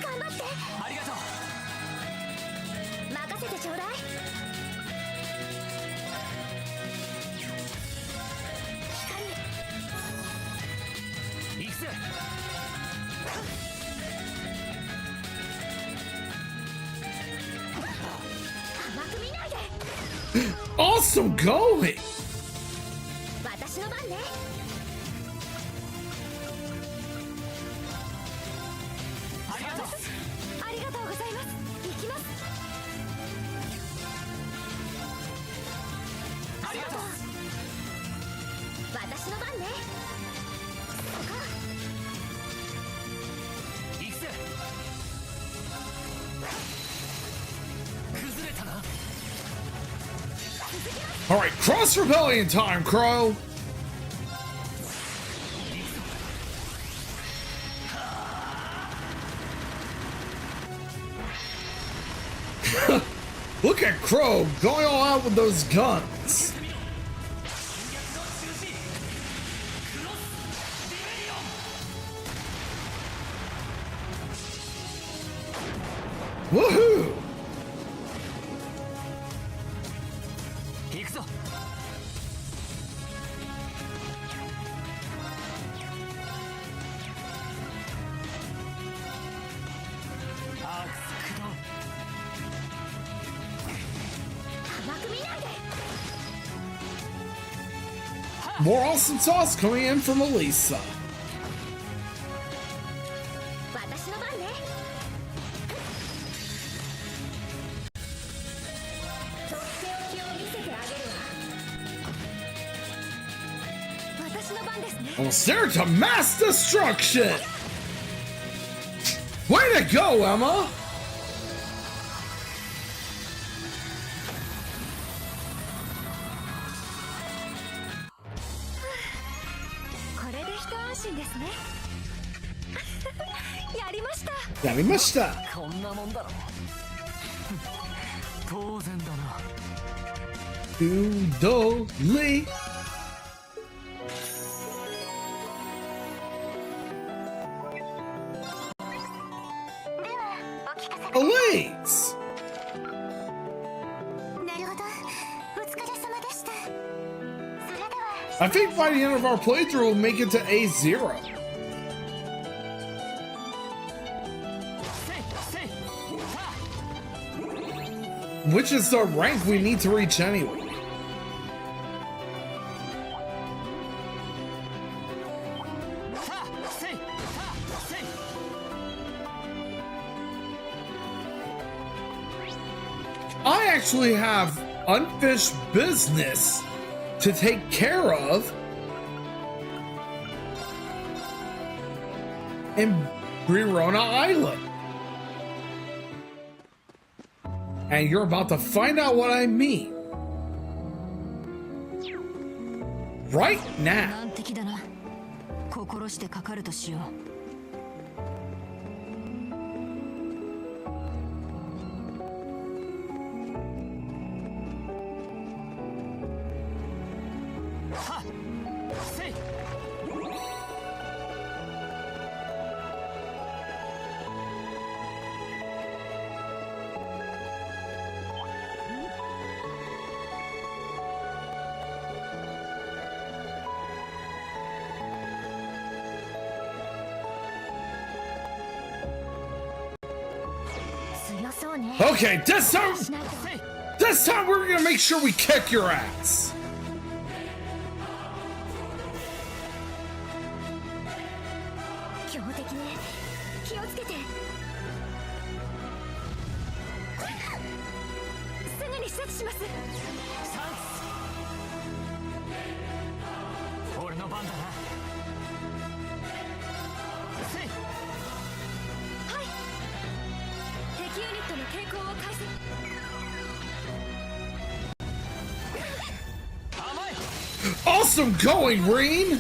[SPEAKER 2] 頑張って。
[SPEAKER 4] ありがとう。
[SPEAKER 2] 任せてちょうだい。
[SPEAKER 4] 行くぜ。
[SPEAKER 2] 甘く見ないで。
[SPEAKER 3] Awesome going.
[SPEAKER 2] 私の番ね。
[SPEAKER 4] ありがとう。
[SPEAKER 2] ありがとうございます。行きます。
[SPEAKER 4] ありがとう。
[SPEAKER 2] 私の番ね。そこ。
[SPEAKER 4] 行くぜ。崩れたな。
[SPEAKER 3] All right, cross rebellion time, Crow. Look at Crow going all out with those guns. Woohoo!
[SPEAKER 4] 行くぞ。 アークス駆動。
[SPEAKER 2] 甘く見ないで。
[SPEAKER 3] More awesome sauce coming in from Elisa.
[SPEAKER 2] 私の番ね。とっておきを見せてあげるわ。私の番ですね。
[SPEAKER 3] Almost there to mass destruction. Way to go, Emma.
[SPEAKER 2] これで一安心ですね。やりました。
[SPEAKER 3] やりました。
[SPEAKER 4] こんなもんだろ。当然だな。
[SPEAKER 3] Doodly.
[SPEAKER 2] ではお聞かせ。
[SPEAKER 3] Elise.
[SPEAKER 2] なるほど。お疲れ様でした。それ
[SPEAKER 3] I think by the end of our playthrough, we'll make it to A0. Which is the rank we need to reach anyway. I actually have unfinished business to take care of in Brirona Island. And you're about to find out what I mean. Right now.
[SPEAKER 4] 難敵だな。心してかかるとしよう。強そうね。
[SPEAKER 3] Okay, this time
[SPEAKER 4] しないと。
[SPEAKER 3] this time we're gonna make sure we kick your ass.
[SPEAKER 4] 強敵ね。気をつけて。すぐに施設します。
[SPEAKER 5] 俺の番だな。
[SPEAKER 4] はい。敵ユニットの抵抗を開始。
[SPEAKER 3] Awesome going, Reen!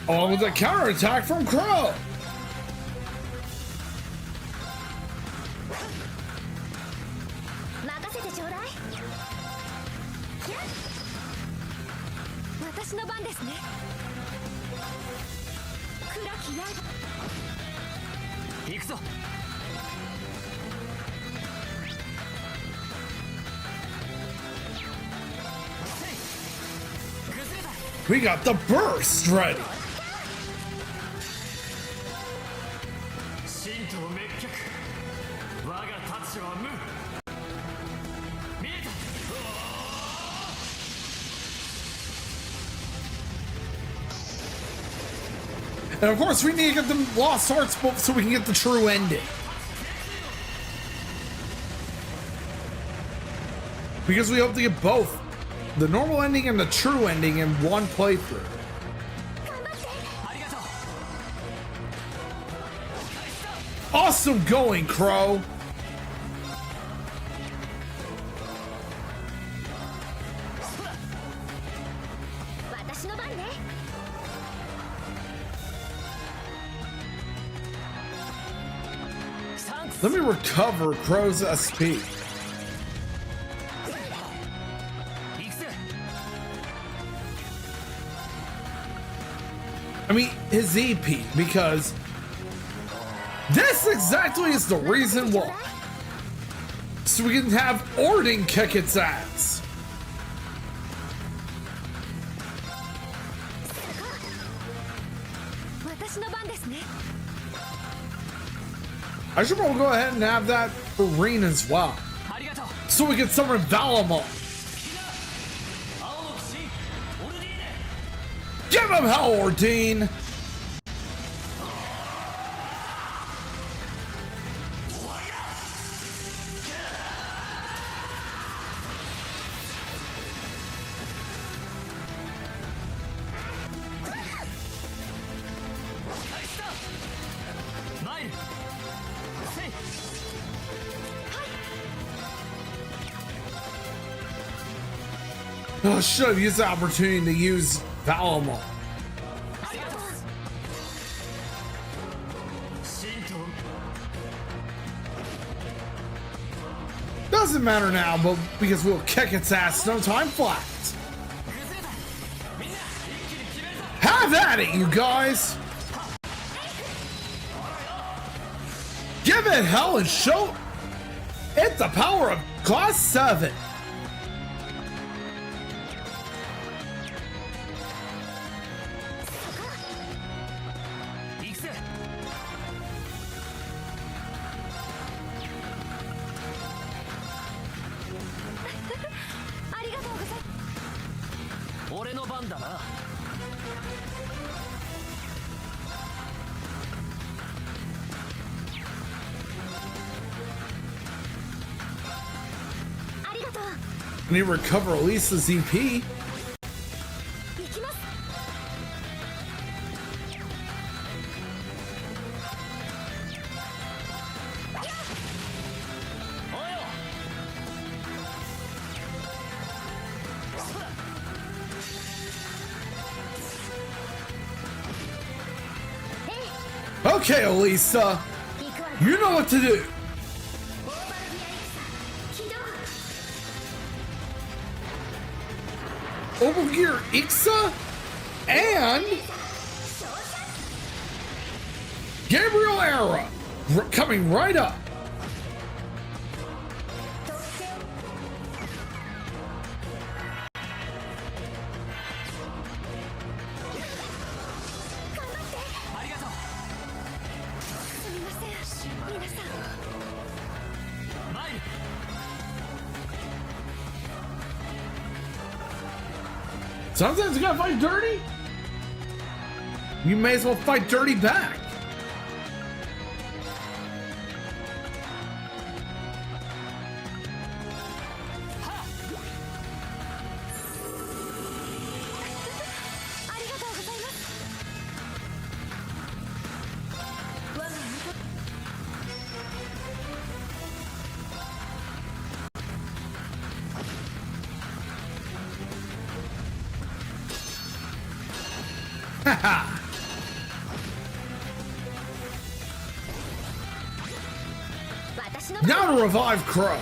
[SPEAKER 3] Along with a counterattack from Crow.
[SPEAKER 4] 任せてちょうだい。私の番ですね。暗き刃。
[SPEAKER 5] 行くぞ。
[SPEAKER 3] We got the burst ready.
[SPEAKER 5] 神道滅却。我が立場は無。見えた。
[SPEAKER 3] And of course, we need to get the Lost Hearts book so we can get the true ending. Because we hope to get both the normal ending and the true ending in one playthrough. Awesome going, Crow. Let me recover Crow's SP. I mean, his EP, because this exactly is the reason why. So we can have Orden kick its ass. I should probably go ahead and have that for Reen as well. So we can summon Valamon. Give him hell, Ordine! I should have used the opportunity to use Valamon. Doesn't matter now, but because we'll kick its ass no time flat. Have at it, you guys! Give it hell and show It's the power of Class 7. I need to recover Lisa's EP. Okay, Elisa, you know what to do. Overgear Ixa and Gabriel Era coming right up. Sometimes you gotta fight dirty. You may as well fight dirty back. Now to revive Crow.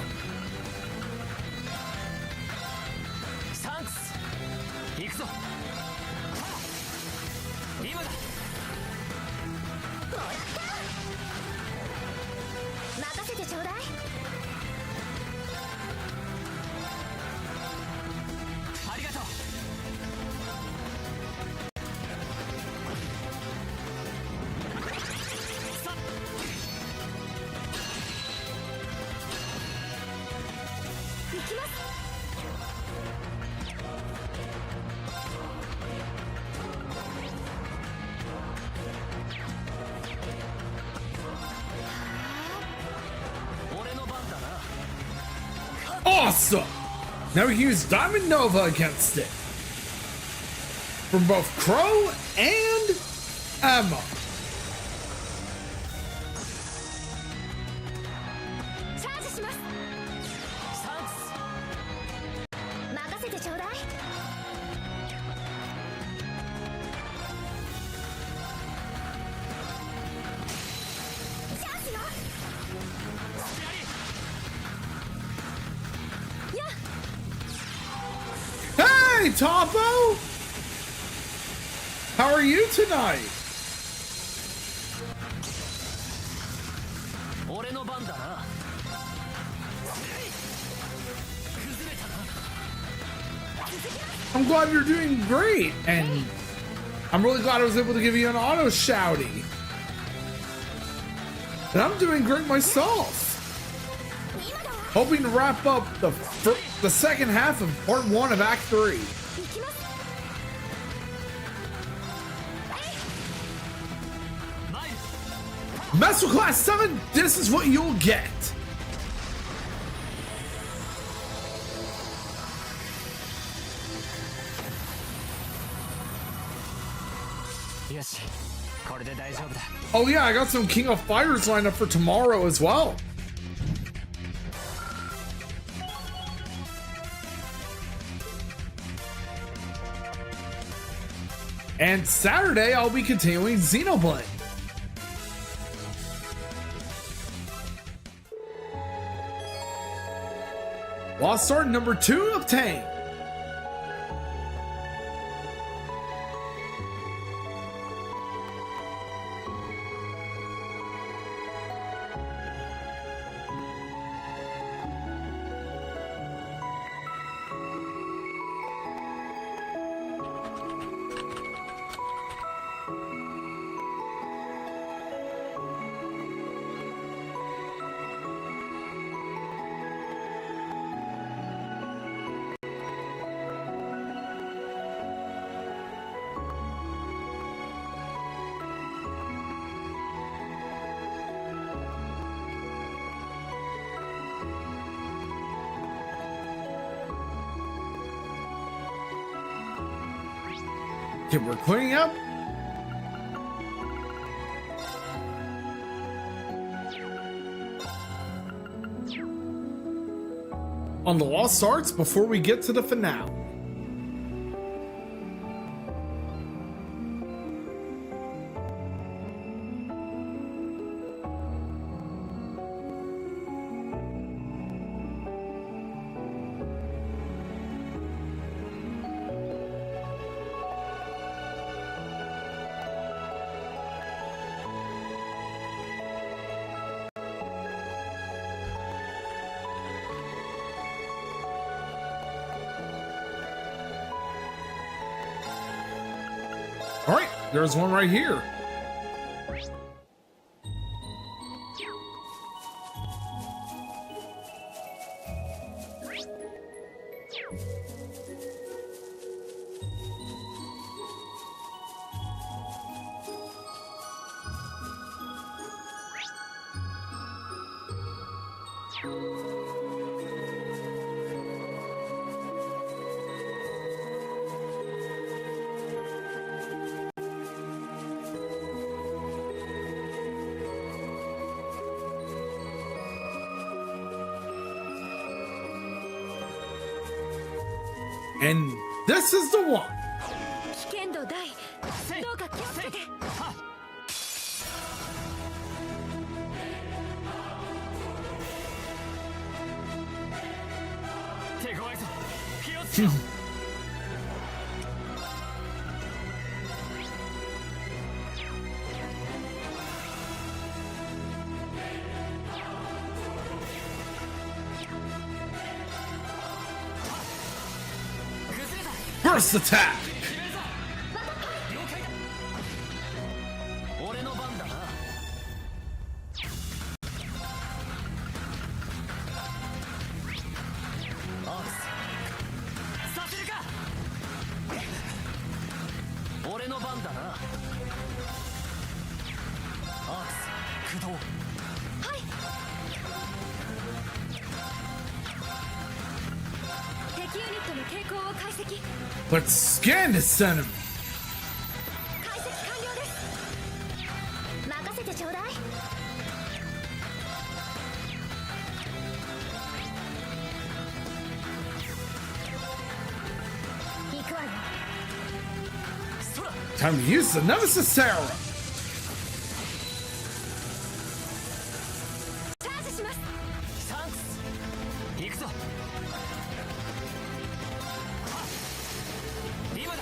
[SPEAKER 3] Awesome! Now we can use Diamond Nova against it. From both Crow and Emma. Hey, Topo! How are you tonight? I'm glad you're doing great, and I'm really glad I was able to give you an auto shouty. And I'm doing great myself. Hoping to wrap up the second half of part 1 of Act 3. Mess with Class 7, this is what you'll get. Oh yeah, I got some King of Fighters lined up for tomorrow as well. And Saturday, I'll be continuing Xenoblade. Lost Sword number 2 obtained. Okay, we're cleaning up. On the Lost Arts before we get to the finale. All right, there's one right here. And this is the one.
[SPEAKER 4] 危険度大どうか気をつけて
[SPEAKER 5] 手強いぞ気をつけろ
[SPEAKER 3] First attack.
[SPEAKER 5] 俺の番だなアークスさせるか俺の番だなアークス駆動
[SPEAKER 4] 敵ユニットの傾向を解析
[SPEAKER 3] Let's scan this enemy.
[SPEAKER 4] 解析完了です任せてちょうだい行くわよ
[SPEAKER 3] Time to use the Nemesis Sarah.
[SPEAKER 4] チャージします
[SPEAKER 5] サンクス行くぞ今だ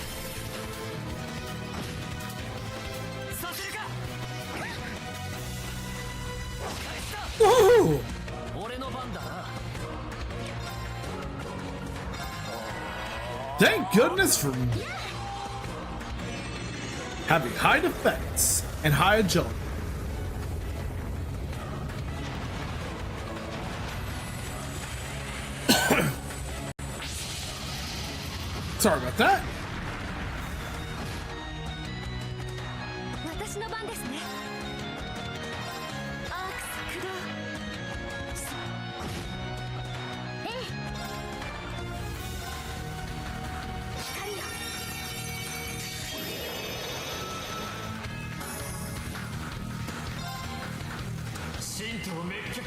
[SPEAKER 5] させるか
[SPEAKER 3] Woohoo!
[SPEAKER 5] 俺の番だな
[SPEAKER 3] Thank goodness for having high defense and high agility. Sorry about that.
[SPEAKER 4] 私の番ですねアークス駆動ええ光よ
[SPEAKER 5] 神道滅却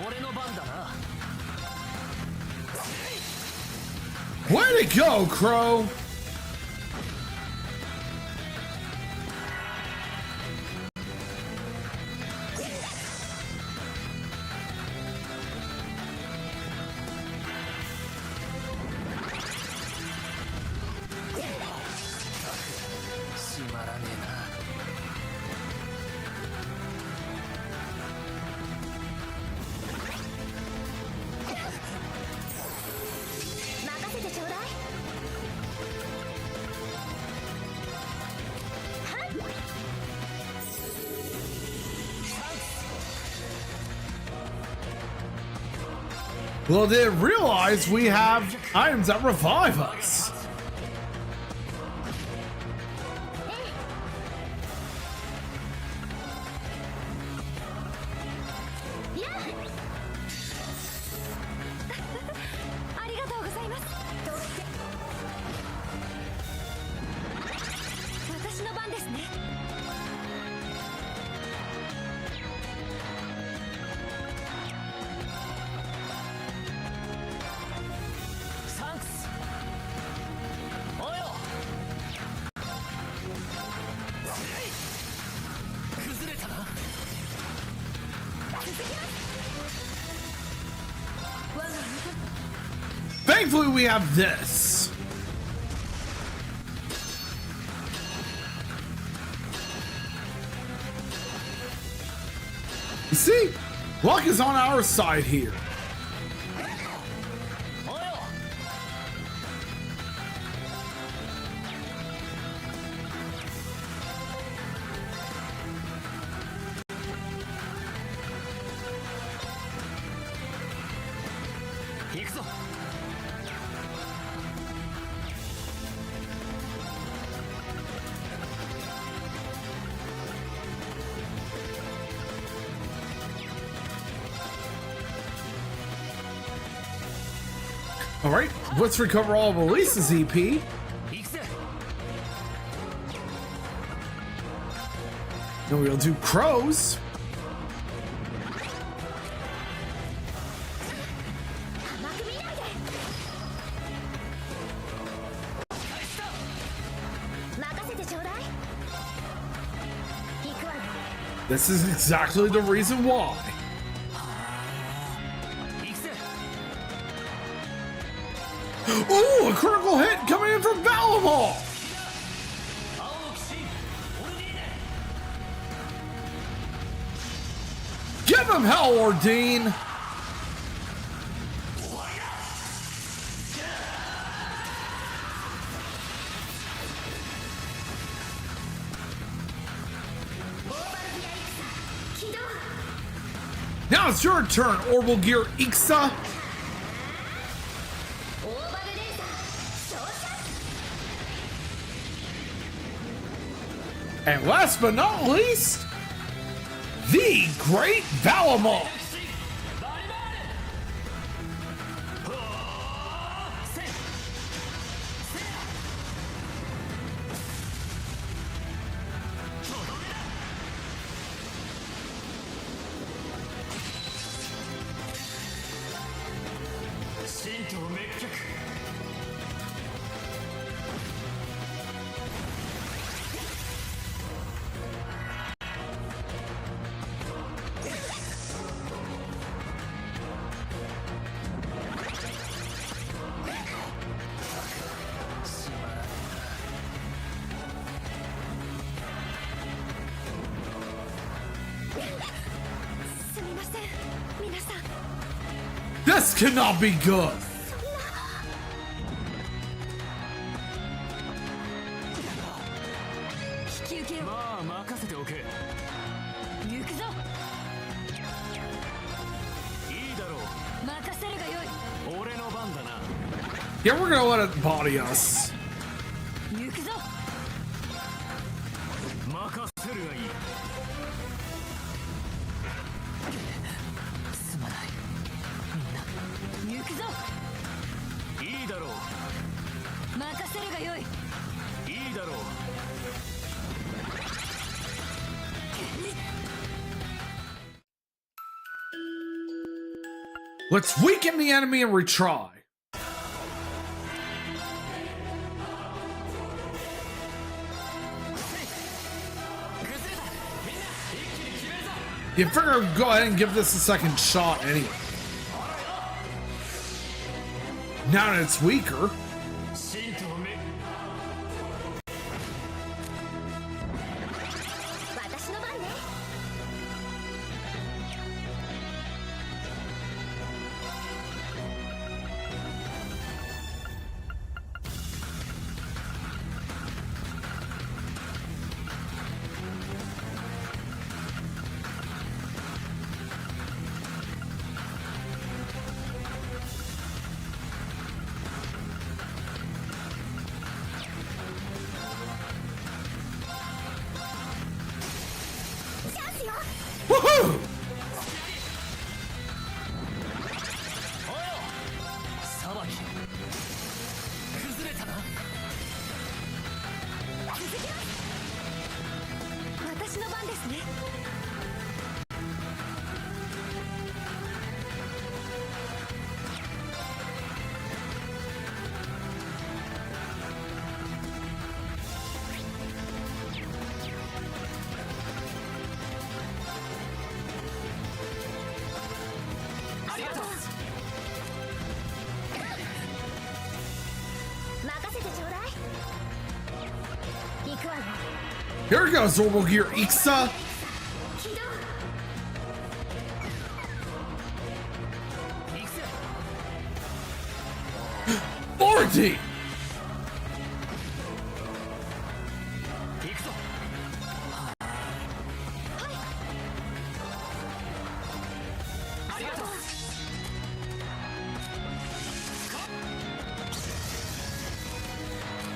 [SPEAKER 5] 俺の番だな
[SPEAKER 3] Way to go, Crow! Well, they didn't realize we have items that revive us.
[SPEAKER 4] んですね。
[SPEAKER 5] サンクス。およ。崩れたな。
[SPEAKER 3] Thankfully, we have this. You see, luck is on our side here.
[SPEAKER 5] およ。行くぞ。
[SPEAKER 3] All right, let's recover all of Elise's EP.
[SPEAKER 5] 行くぜ。
[SPEAKER 3] Then we'll do Crows.
[SPEAKER 4] 甘く見ないで。任せてちょうだい。行くわよ。
[SPEAKER 3] This is exactly the reason why.
[SPEAKER 5] 行くぜ。
[SPEAKER 3] Ooh, a critical hit coming in from Valimol.
[SPEAKER 5] 青の騎士オルディーネ。
[SPEAKER 3] Give him hell, Ordine. Now it's your turn, Orbital Gear Ixa.
[SPEAKER 4] オーバルレーザー照射。
[SPEAKER 3] And last but not least, the Great Valimol.
[SPEAKER 5] バリバール。ほーせ。 神道滅却。
[SPEAKER 4] すみません皆さん。
[SPEAKER 3] This cannot be good.
[SPEAKER 4] 引き受けよ
[SPEAKER 5] まあ任せておけ。
[SPEAKER 4] う。行くぞ。
[SPEAKER 5] いいだろう。
[SPEAKER 4] 任せるがよい。
[SPEAKER 5] 俺の番だな。
[SPEAKER 3] Yeah, we're gonna let it body us.
[SPEAKER 4] 行くぞ。
[SPEAKER 5] 任せるがいい。すまない。みんな。
[SPEAKER 4] 行くぞ。
[SPEAKER 5] いいだろう。
[SPEAKER 4] 任せるがよい。
[SPEAKER 5] いいだろう。
[SPEAKER 3] Let's weaken the enemy and retry. You figure I'd go ahead and give this a second shot anyway. Now that it's weaker.
[SPEAKER 5] 神道滅。
[SPEAKER 4] 私の番ね。ですね。
[SPEAKER 5] ありがとう。
[SPEAKER 4] 任せてちょうだい。行くわよ。
[SPEAKER 3] Here goes Orbital Gear Ixa.
[SPEAKER 4] 起動。
[SPEAKER 5] 行くぜ。
[SPEAKER 3] 40.
[SPEAKER 5] 行くぞ。ありがとう。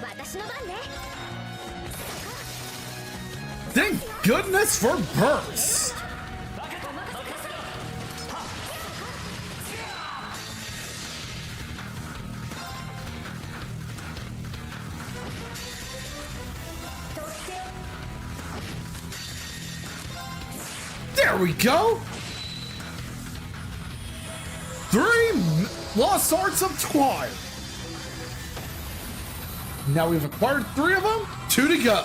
[SPEAKER 4] 私の番ね。
[SPEAKER 3] Thank goodness for burst.
[SPEAKER 5] バカか任せろ。
[SPEAKER 3] There we go. 3 Lost Arts acquired. Now we've acquired 3 of them. 2 to go.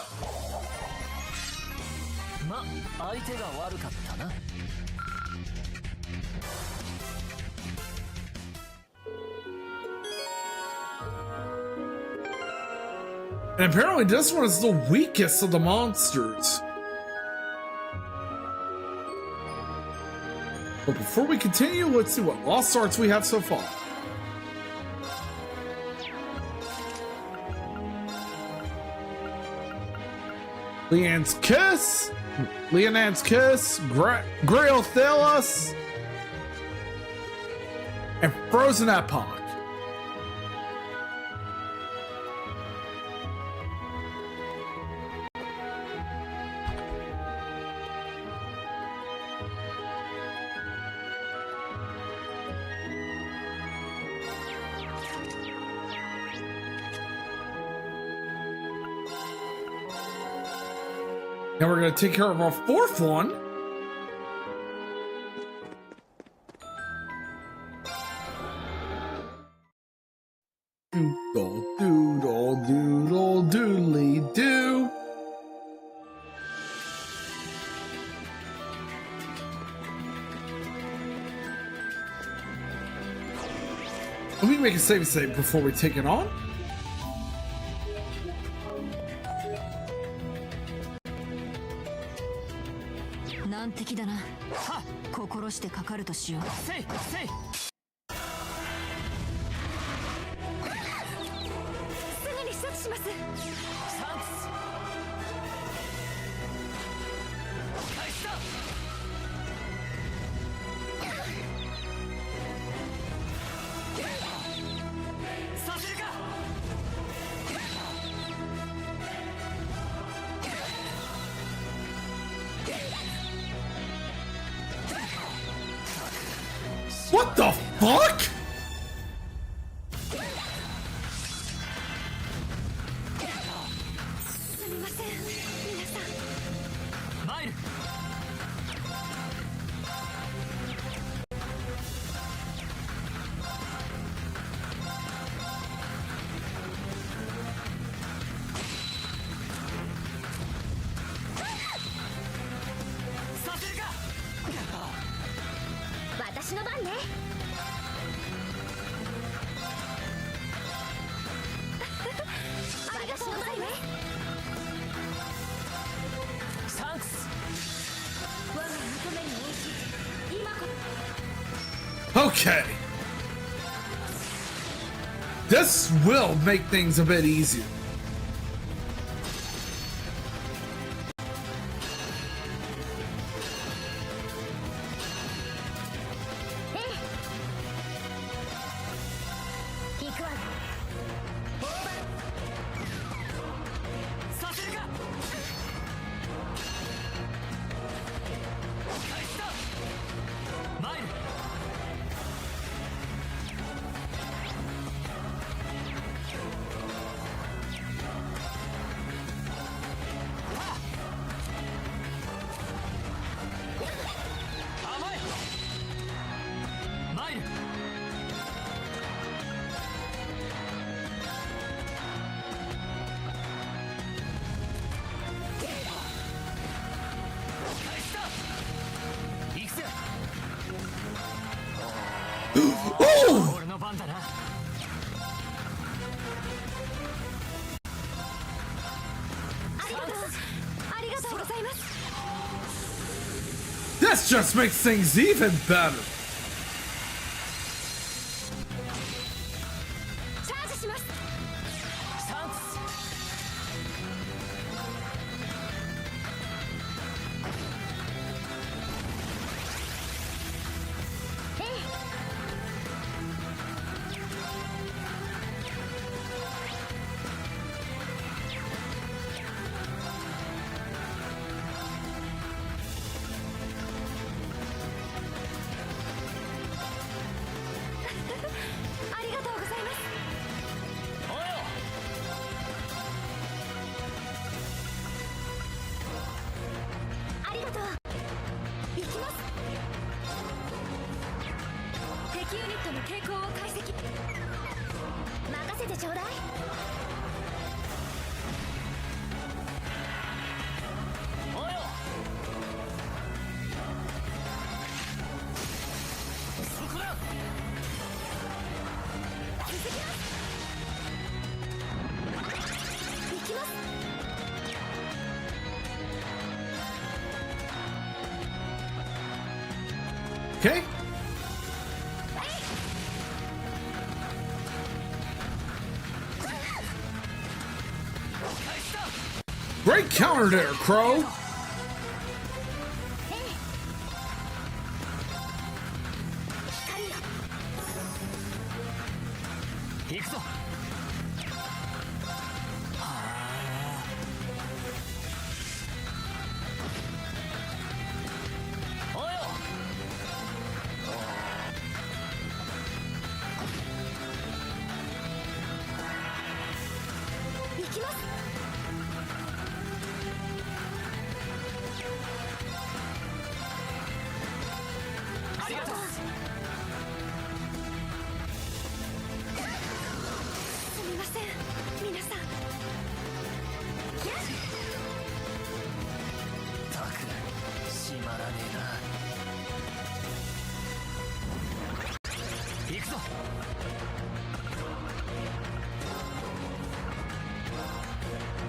[SPEAKER 5] ま、相手が悪かったな。
[SPEAKER 3] And apparently this one is the weakest of the monsters. But before we continue, let's see what Lost Arts we have so far. Leanne's Kiss, Grail Thelos, and Frozen Epoch. Now we're going to take care of our 4th one. Doodle, doodle, doodle, doodly doo. Let me make a save before we take it on.
[SPEAKER 4] 難敵だな。心してかかるとしよう。
[SPEAKER 5] せいせい。
[SPEAKER 4] すぐに処置します。
[SPEAKER 5] サンクス。開始だ。させるか。
[SPEAKER 3] What the fuck?
[SPEAKER 4] すみません、皆さん。
[SPEAKER 5] マイル。 させるか。
[SPEAKER 4] 私の番ね。私の番ね。
[SPEAKER 5] サンクス。
[SPEAKER 4] 我が求めに応じ、今こ
[SPEAKER 3] Okay. This will make things a bit easier.
[SPEAKER 5] 番だな。
[SPEAKER 4] ありがとうございます。
[SPEAKER 3] This just makes things even better.
[SPEAKER 4] チャージします。
[SPEAKER 5] サンクス。
[SPEAKER 4] ありがとうございます。
[SPEAKER 5] およ。
[SPEAKER 4] ありがとう。行きます。敵ユニットの傾向を解析。任せてちょうだい。
[SPEAKER 5] およ。そこだ。
[SPEAKER 4] 続きます。行きます。
[SPEAKER 3] Okay. Great counter there, Crow.
[SPEAKER 5] 行くぞ。およ。
[SPEAKER 4] 行きます。
[SPEAKER 5] ありがとう。
[SPEAKER 4] すみません、皆さん。キャッ。
[SPEAKER 5] たく閉まらねえな。行くぞ。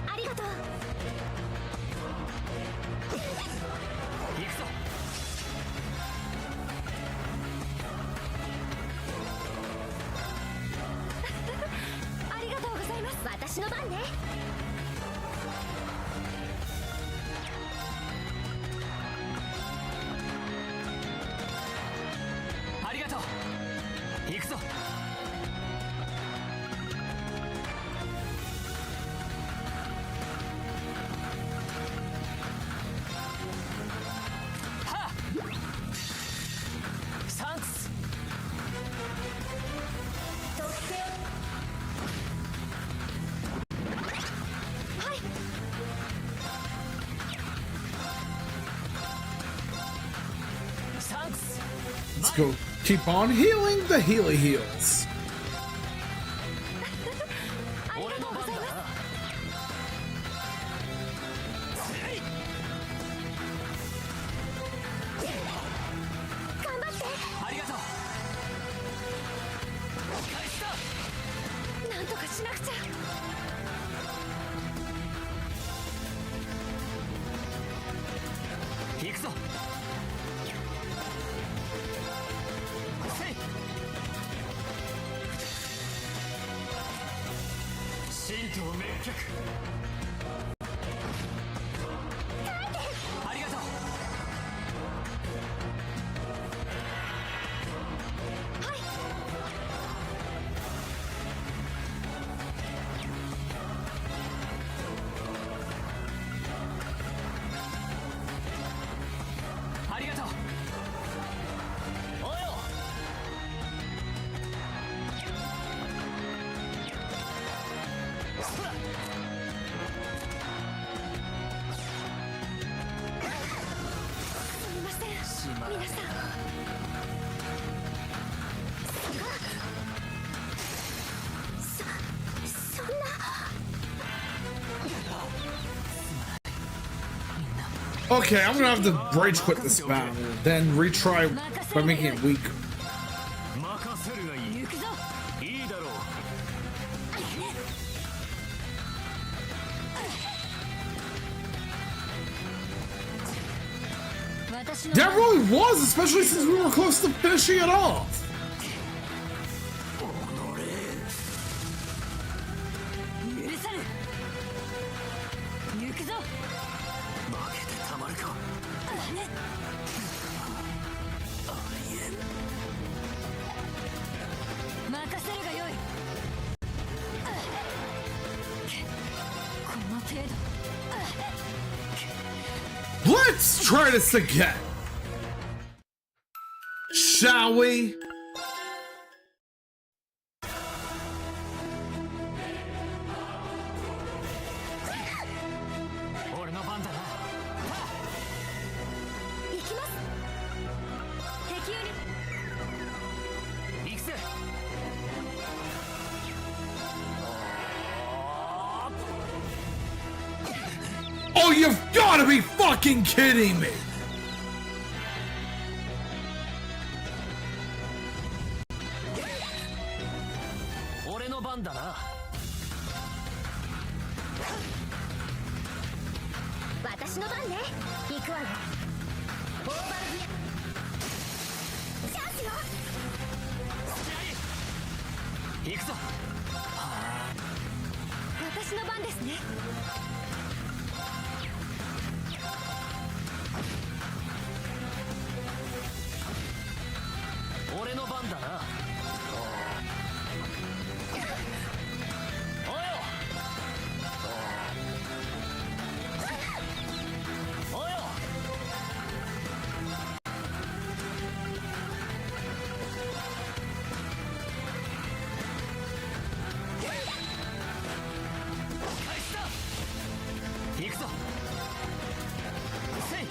[SPEAKER 4] ありがとう。
[SPEAKER 5] 行くぞ。
[SPEAKER 4] ありがとうございます。私の番ね。
[SPEAKER 5] ありがとう。行くぞ。はっ。サンクス。
[SPEAKER 4] はい。
[SPEAKER 5] サンクス。
[SPEAKER 3] Let's go. Keep on healing the Healy heals.
[SPEAKER 4] ありが
[SPEAKER 5] 俺の
[SPEAKER 4] とうございます。
[SPEAKER 5] 番だな。
[SPEAKER 4] 頑張って。
[SPEAKER 5] ありがとう。返した。
[SPEAKER 4] なんとかしなくちゃ。
[SPEAKER 5] 行くぞ。せい。神道滅却。ありがとう。
[SPEAKER 4] はい。
[SPEAKER 5] ありがとう。およ。そら。
[SPEAKER 4] すみません、
[SPEAKER 5] 閉まらね
[SPEAKER 4] 皆さん。そんな。
[SPEAKER 3] Okay, I'm gonna have to rage quit this battle, then retry by making it weaker.
[SPEAKER 5] 任せるがいい。
[SPEAKER 4] 行くぞ。私の
[SPEAKER 3] That really was, especially since we were close to finishing it off.
[SPEAKER 4] 許さぬ行くぞ
[SPEAKER 5] 負けてたまるか。
[SPEAKER 4] 任せるがよいこの程度
[SPEAKER 3] Let's try this again. Shall we?
[SPEAKER 5] 俺の番だな。
[SPEAKER 4] 行きます敵ユニ
[SPEAKER 5] 行くぜ。
[SPEAKER 3] Oh, you've gotta be fucking kidding me!
[SPEAKER 5] 俺の番だな。
[SPEAKER 4] 私の番ね行くわよオーバルギアチャンスよ
[SPEAKER 5] 行くぞ。
[SPEAKER 4] 私の番ですね
[SPEAKER 5] 俺の番だな。およ。およ。返した。行くぞ。せい。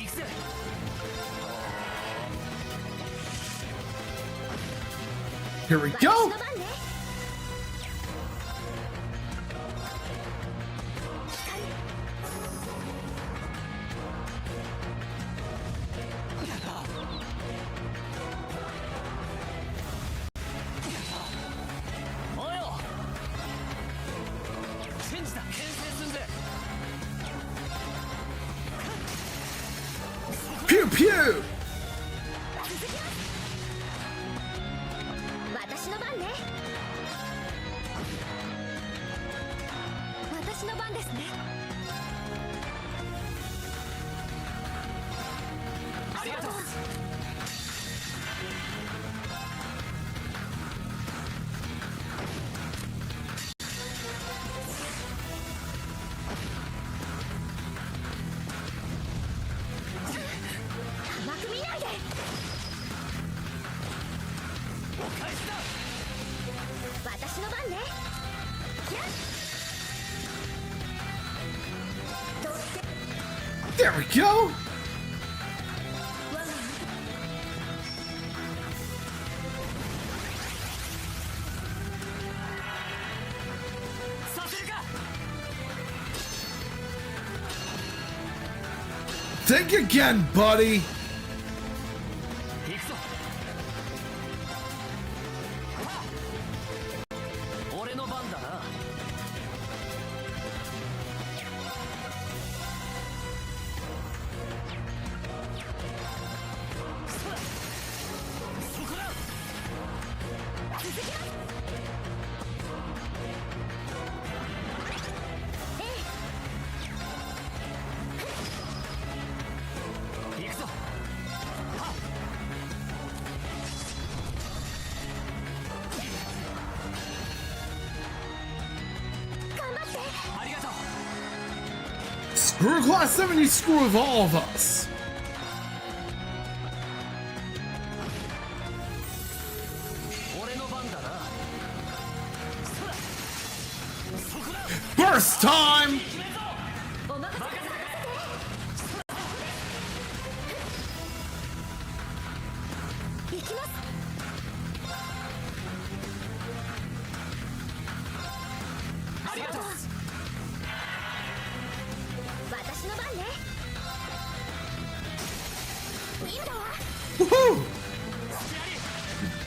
[SPEAKER 5] 行くぜ。
[SPEAKER 3] Here we
[SPEAKER 4] 私
[SPEAKER 3] go!
[SPEAKER 4] の番ね
[SPEAKER 5] およ。信じた。牽制すんぜ。
[SPEAKER 3] Pew pew!
[SPEAKER 4] 私の番ね私の番ですね
[SPEAKER 5] ありがとう。
[SPEAKER 4] 甘く見ないで
[SPEAKER 5] 返した。
[SPEAKER 4] 私の番ねキャッどうして
[SPEAKER 3] There we go!
[SPEAKER 5] させるか。
[SPEAKER 3] Think again, buddy!
[SPEAKER 5] 行くぞ。俺の番だな。そこだ。行くぞ。 ありがとう。
[SPEAKER 3] Screw Class 70, screw with all of us!
[SPEAKER 5] 俺の番だな。そこだ。
[SPEAKER 3] First time!
[SPEAKER 5] 決めるぞ。
[SPEAKER 4] お任せください行きます
[SPEAKER 5] ありがとう。
[SPEAKER 4] 私の番ねいいんだわ
[SPEAKER 3] Woohoo!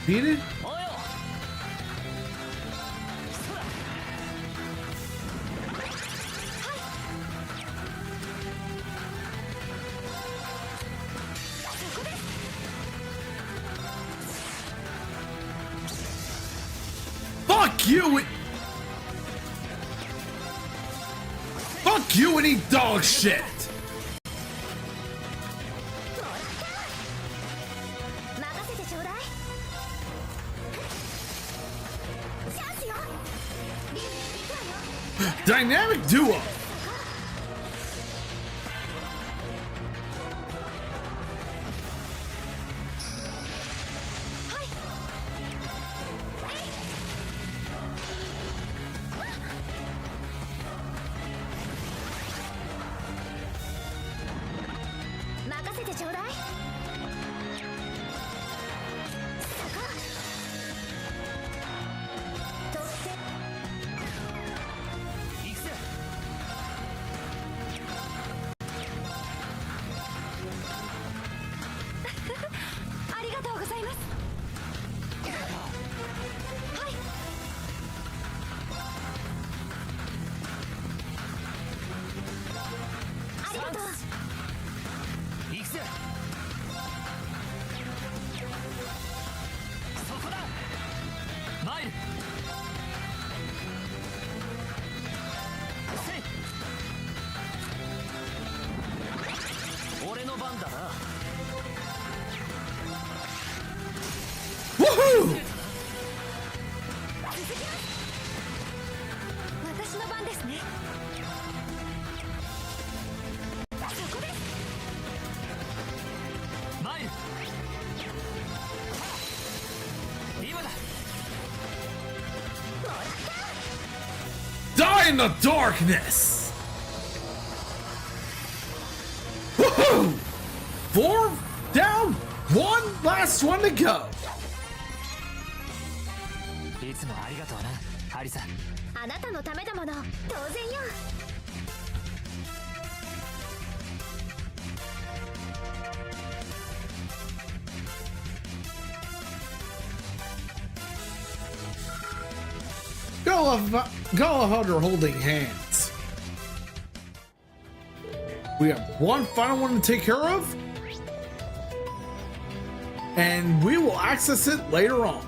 [SPEAKER 3] Defeated?
[SPEAKER 5] およ。
[SPEAKER 4] 私
[SPEAKER 3] you! Fuck you and eat dog shit!
[SPEAKER 4] 任せてちょうだい。チャンスよ。リン行くわよ。
[SPEAKER 3] Dynamic duo! Woohoo!
[SPEAKER 4] 私の番ですね。そこです。
[SPEAKER 5] 参る。今だ。
[SPEAKER 3] Die in the darkness! Woohoo! 4 down, 1 last one to go.
[SPEAKER 5] いつもありがとうな、ハリさん。
[SPEAKER 4] あなたのためだもの。当然よ。
[SPEAKER 3] Gotta love her holding hands. We have one final one to take care of, and we will access it later on.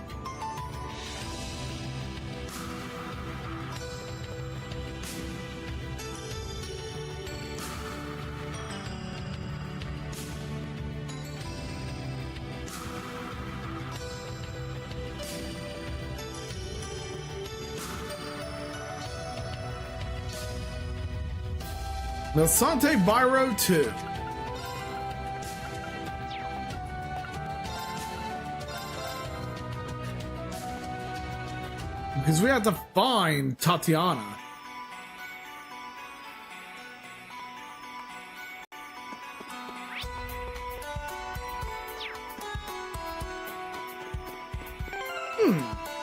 [SPEAKER 3] Nasante Byro 2. Because we have to find Tatiana.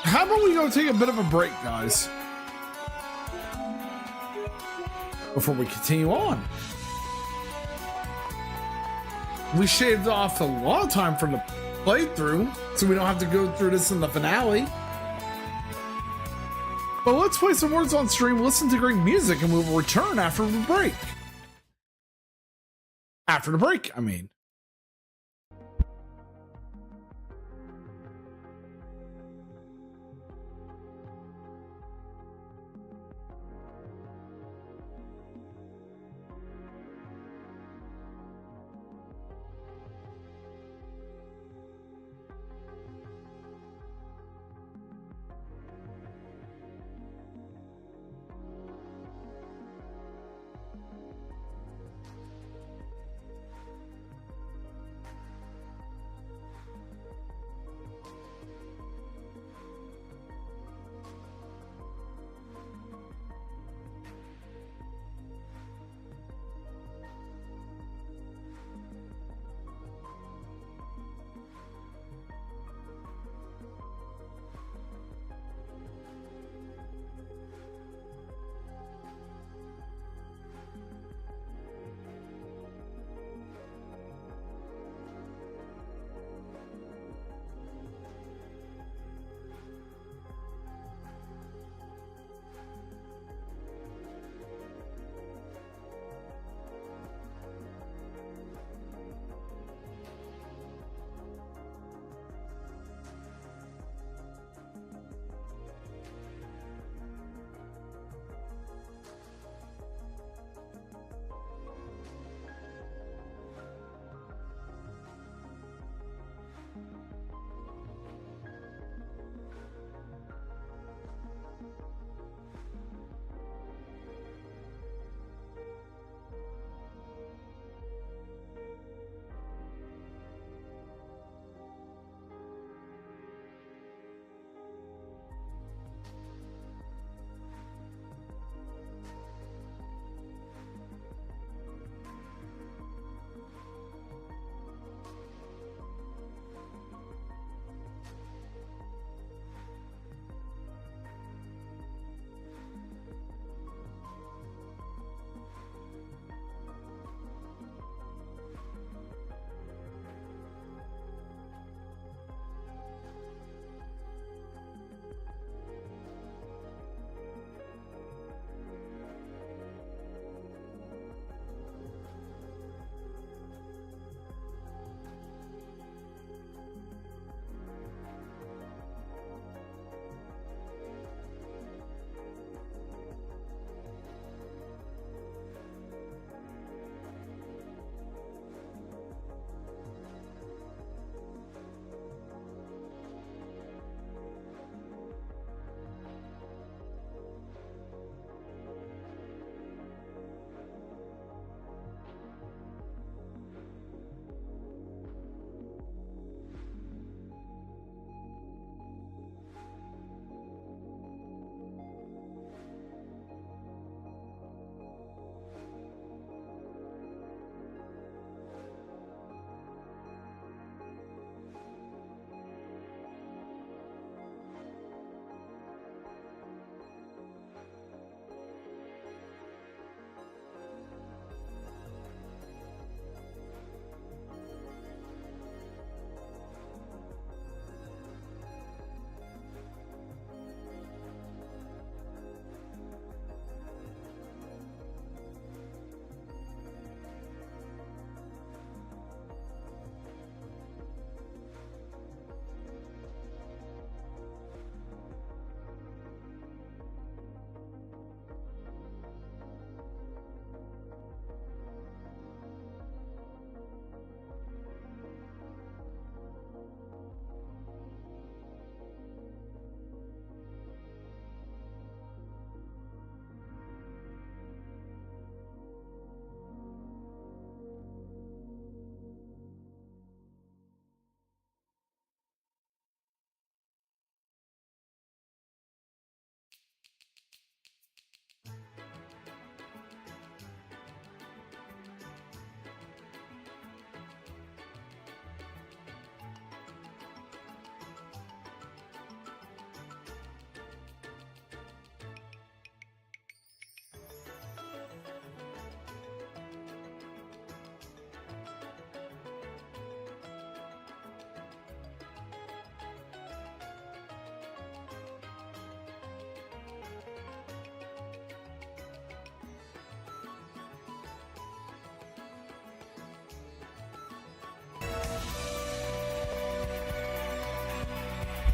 [SPEAKER 3] How about we go take a bit of a break, guys? Before we continue on. We shaved off a lot of time from the playthrough, so we don't have to go through this in the finale. But let's play some words on stream, listen to great music, and we will return after the break. After the break, I mean.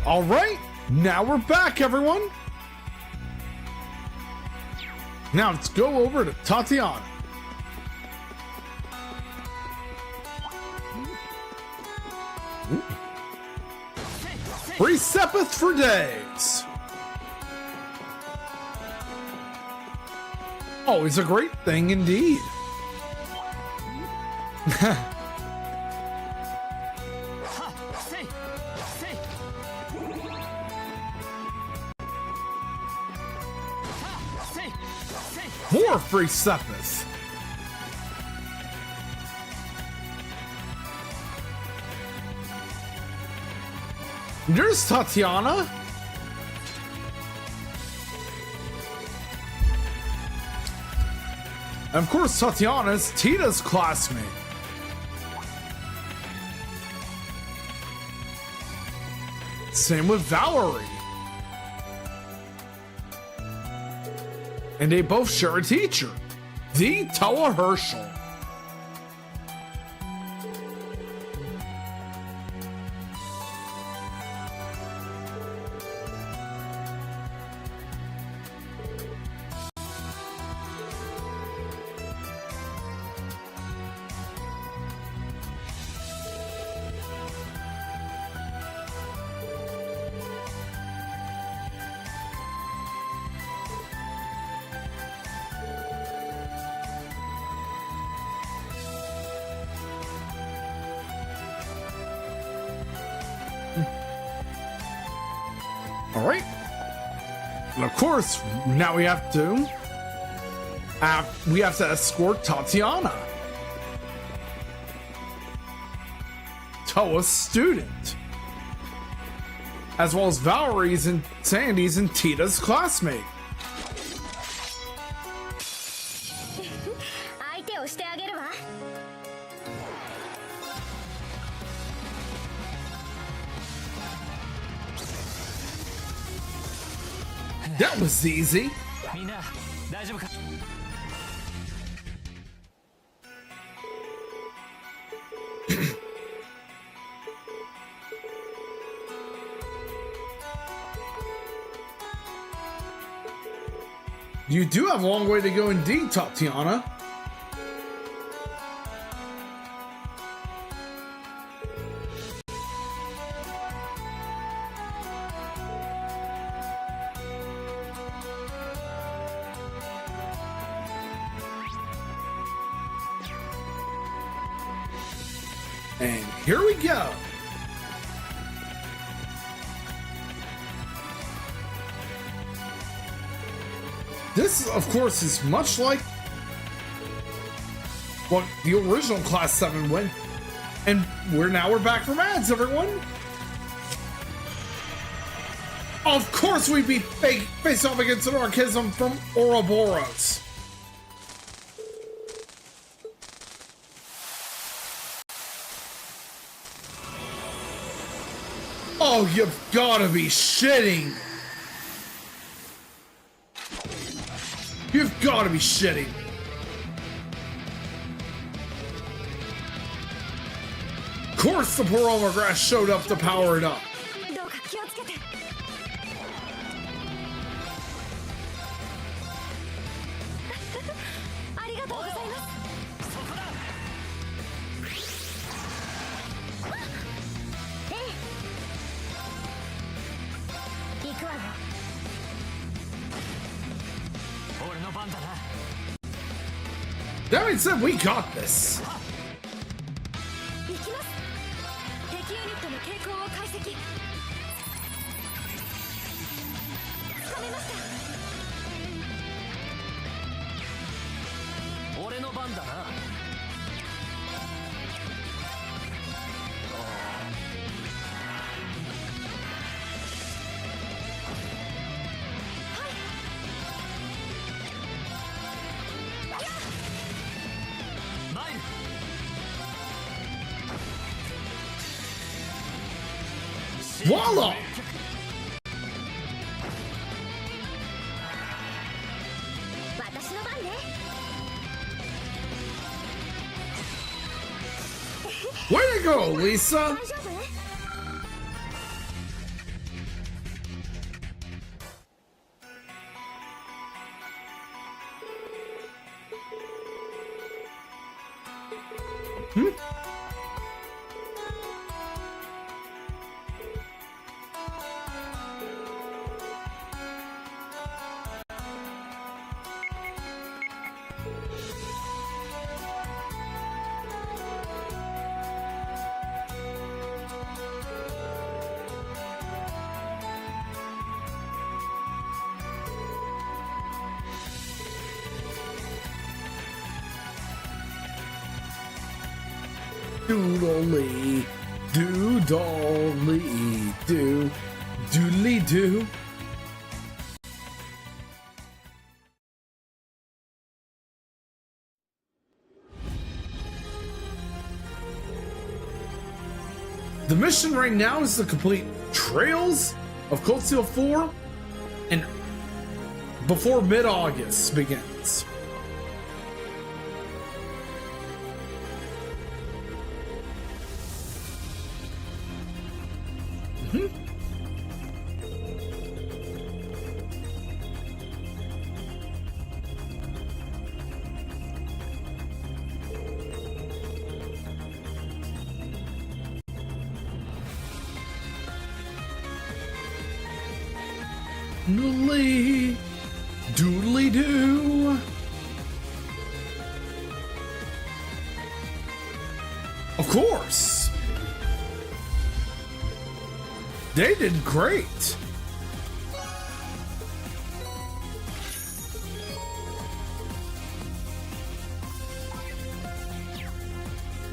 [SPEAKER 3] All right, now we're back, everyone. Now let's go over to Tatiana. Free Sepith for days. Always a great thing indeed. More free Sepith. There's Tatiana. And of course, Tatiana's Tita's classmate. Same with Valerie. And they both share a teacher, the Toa Herschel. All right. And of course, now we have to escort Tatiana, Toa's student, as well as Valerie's and Sandy's and Tita's classmate.
[SPEAKER 4] 相手をしてあげるわ。
[SPEAKER 3] That was easy.
[SPEAKER 5] みんな大丈夫か。
[SPEAKER 3] You do have a long way to go indeed, Tatiana. And here we go. This, of course, is much like what the original Class 7 went. And we're back from ads, everyone. Of course we'd be face off against an Orchism from Ouroboros. Oh, you've gotta be shitting. You've gotta be shitting. Of course the poor grass showed up to power it up.
[SPEAKER 4] どうか気をつけて。ありがとうございます。ええ。行くわよ。
[SPEAKER 5] 俺の番だな。
[SPEAKER 3] That being said, we got this.
[SPEAKER 4] 行きます。敵ユニットの傾向を解析。掴めました。
[SPEAKER 5] 俺の番だな。
[SPEAKER 3] Voila!
[SPEAKER 4] 私の番ね。
[SPEAKER 3] Way to go, Lisa!
[SPEAKER 4] 大丈夫？
[SPEAKER 3] Doodly, doodly, do, doodly do. The mission right now is to complete Trails of Cold Steel 4 and before mid-August begins. Doodly, doodly doo. Of course. They did great.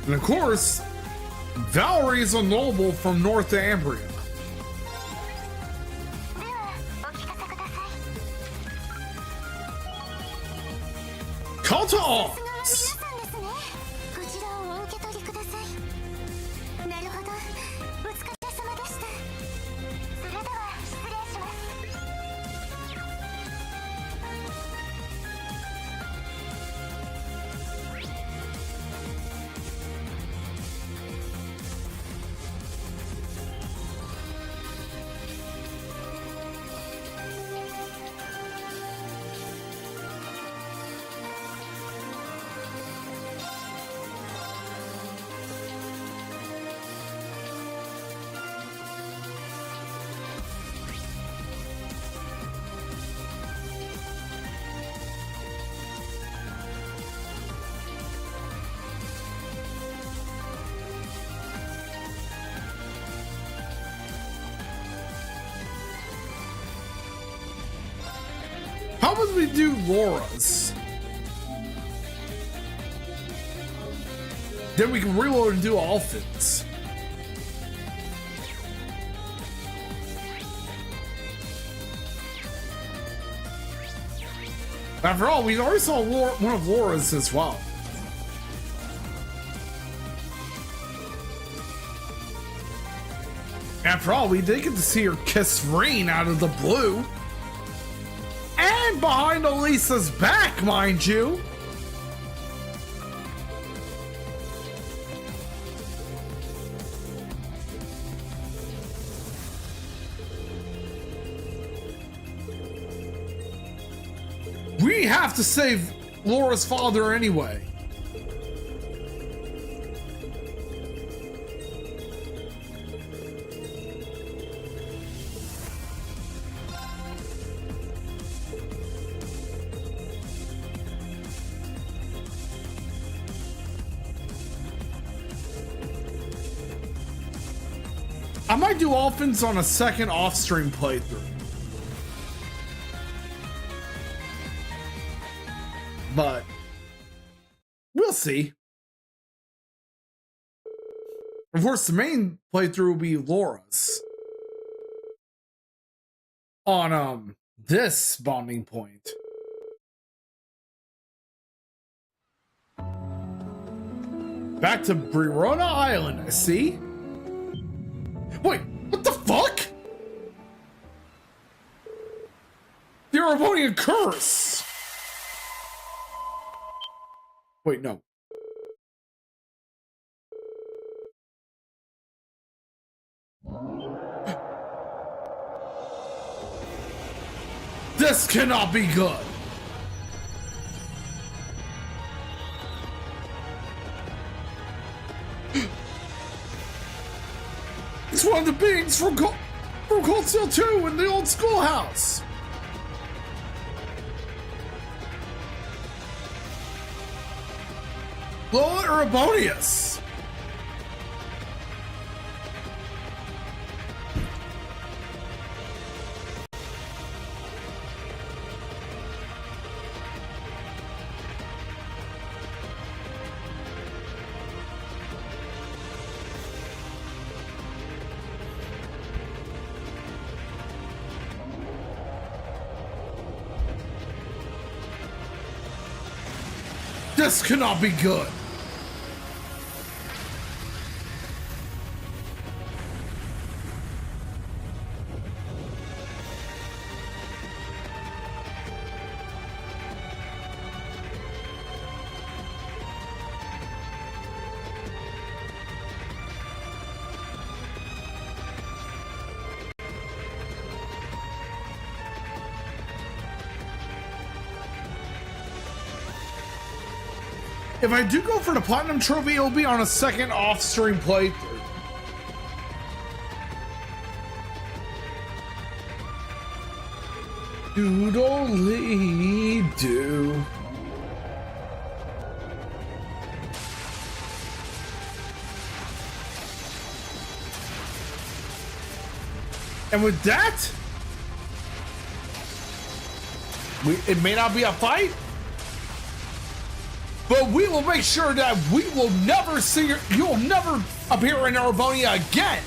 [SPEAKER 3] And of course, Valerie is a noble from Northumbria. Call to arms!
[SPEAKER 4] こちらをお受け取りください。なるほど、お疲れ様でした。それでは失礼します。
[SPEAKER 3] How would we do Laura's? Then we can reload and do Alphins. After all, we already saw one of Laura's as well. After all, we did get to see her kiss Rain out of the blue. And behind Elisa's back, mind you. We have to save Laura's father anyway. I might do Alphins on a second off-stream playthrough. But we'll see. Of course, the main playthrough will be Laura's on this bonding point. Back to Brirona Island, I see. Wait, what the fuck? You're avoiding a curse. Wait, no. This cannot be good. It's one of the beings from Cold Steel 2 in the old schoolhouse. Lola Erebonius. This cannot be good. If I do go for the platinum trophy, it'll be on a second off-stream playthrough. Doodly-doo. And with that, it may not be a fight, but we will make sure that we will never see you will never appear in Erebonia again.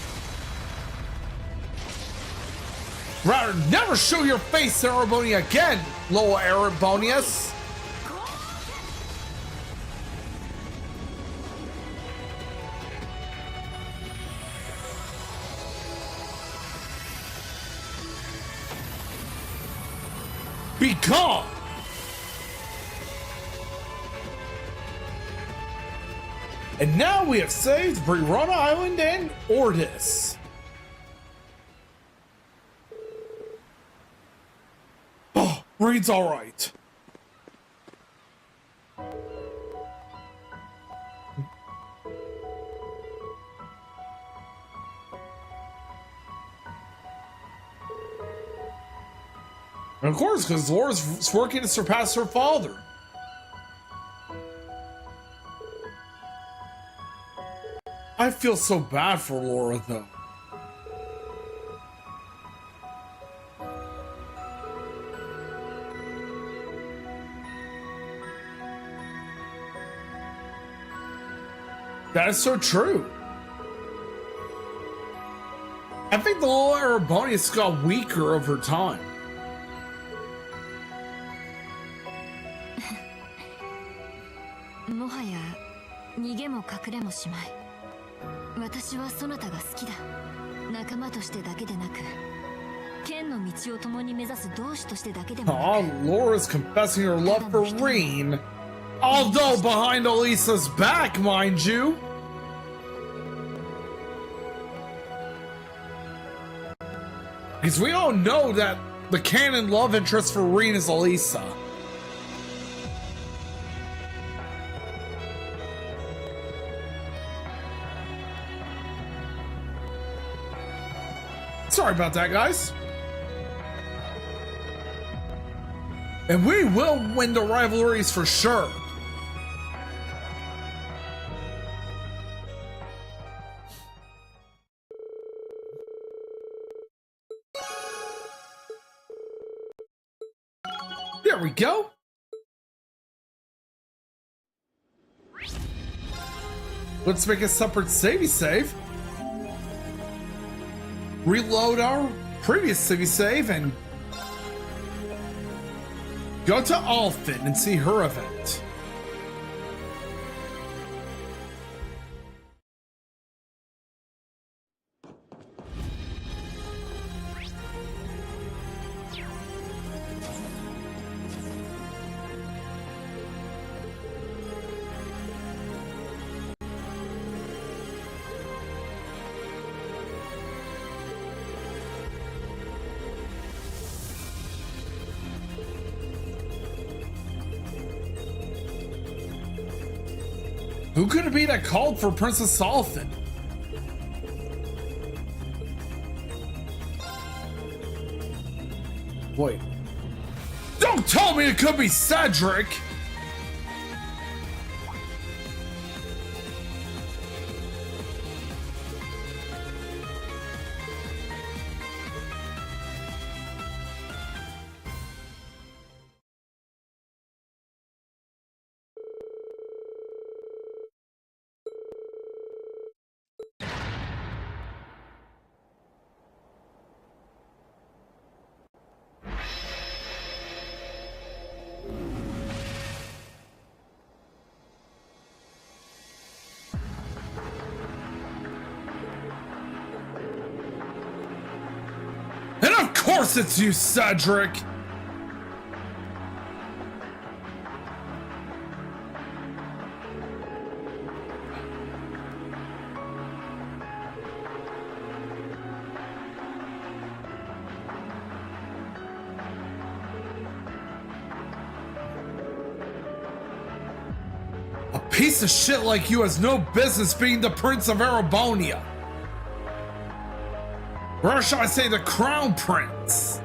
[SPEAKER 3] Rather, never show your face in Erebonia again, Lola Erebonius. Be gone. And now we have saved Brirana Island and Ordis. Oh, Reed's all right. And of course, because Laura's working to surpass her father. I feel so bad for Laura, though. That is so true. I think the Lola Erebonius got weaker over time. Oh, Laura's confessing her love for Reen, although behind Elisa's back, mind you. Because we all know that the canon love interest for Reen is Elisa. Sorry about that, guys. And we will win the rivalries for sure. There we go. Let's make a separate savey save. Reload our previous city save and go to Alfin and see her event. Who could it be that called for Princess Solithin? Wait. Don't tell me it could be Cedric! And of course it's you, Cedric! A piece of shit like you has no business being the Prince of Erebonia. Or shall I say the Crown Prince?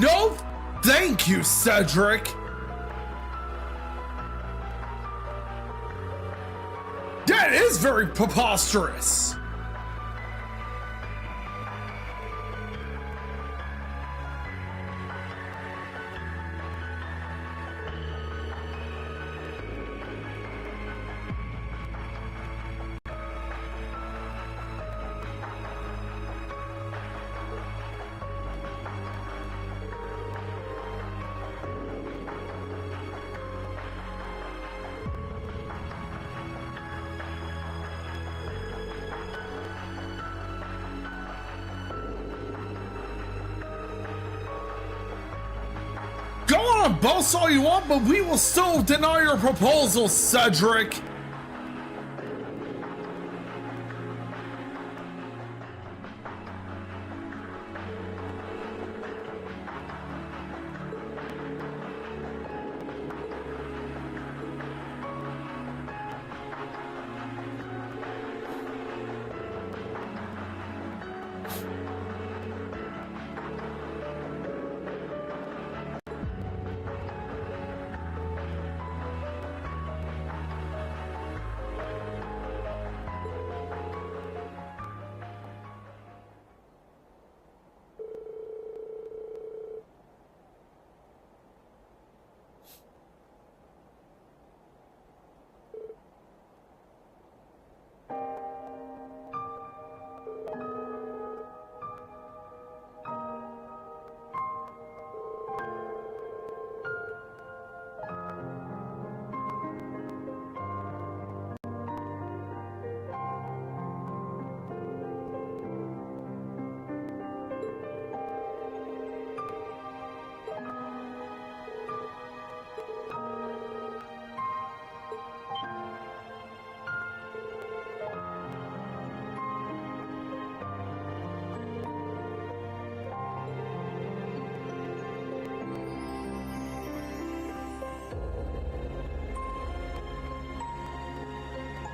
[SPEAKER 3] No, thank you, Cedric. That is very preposterous. Go on, boast all you want, but we will still deny your proposal, Cedric.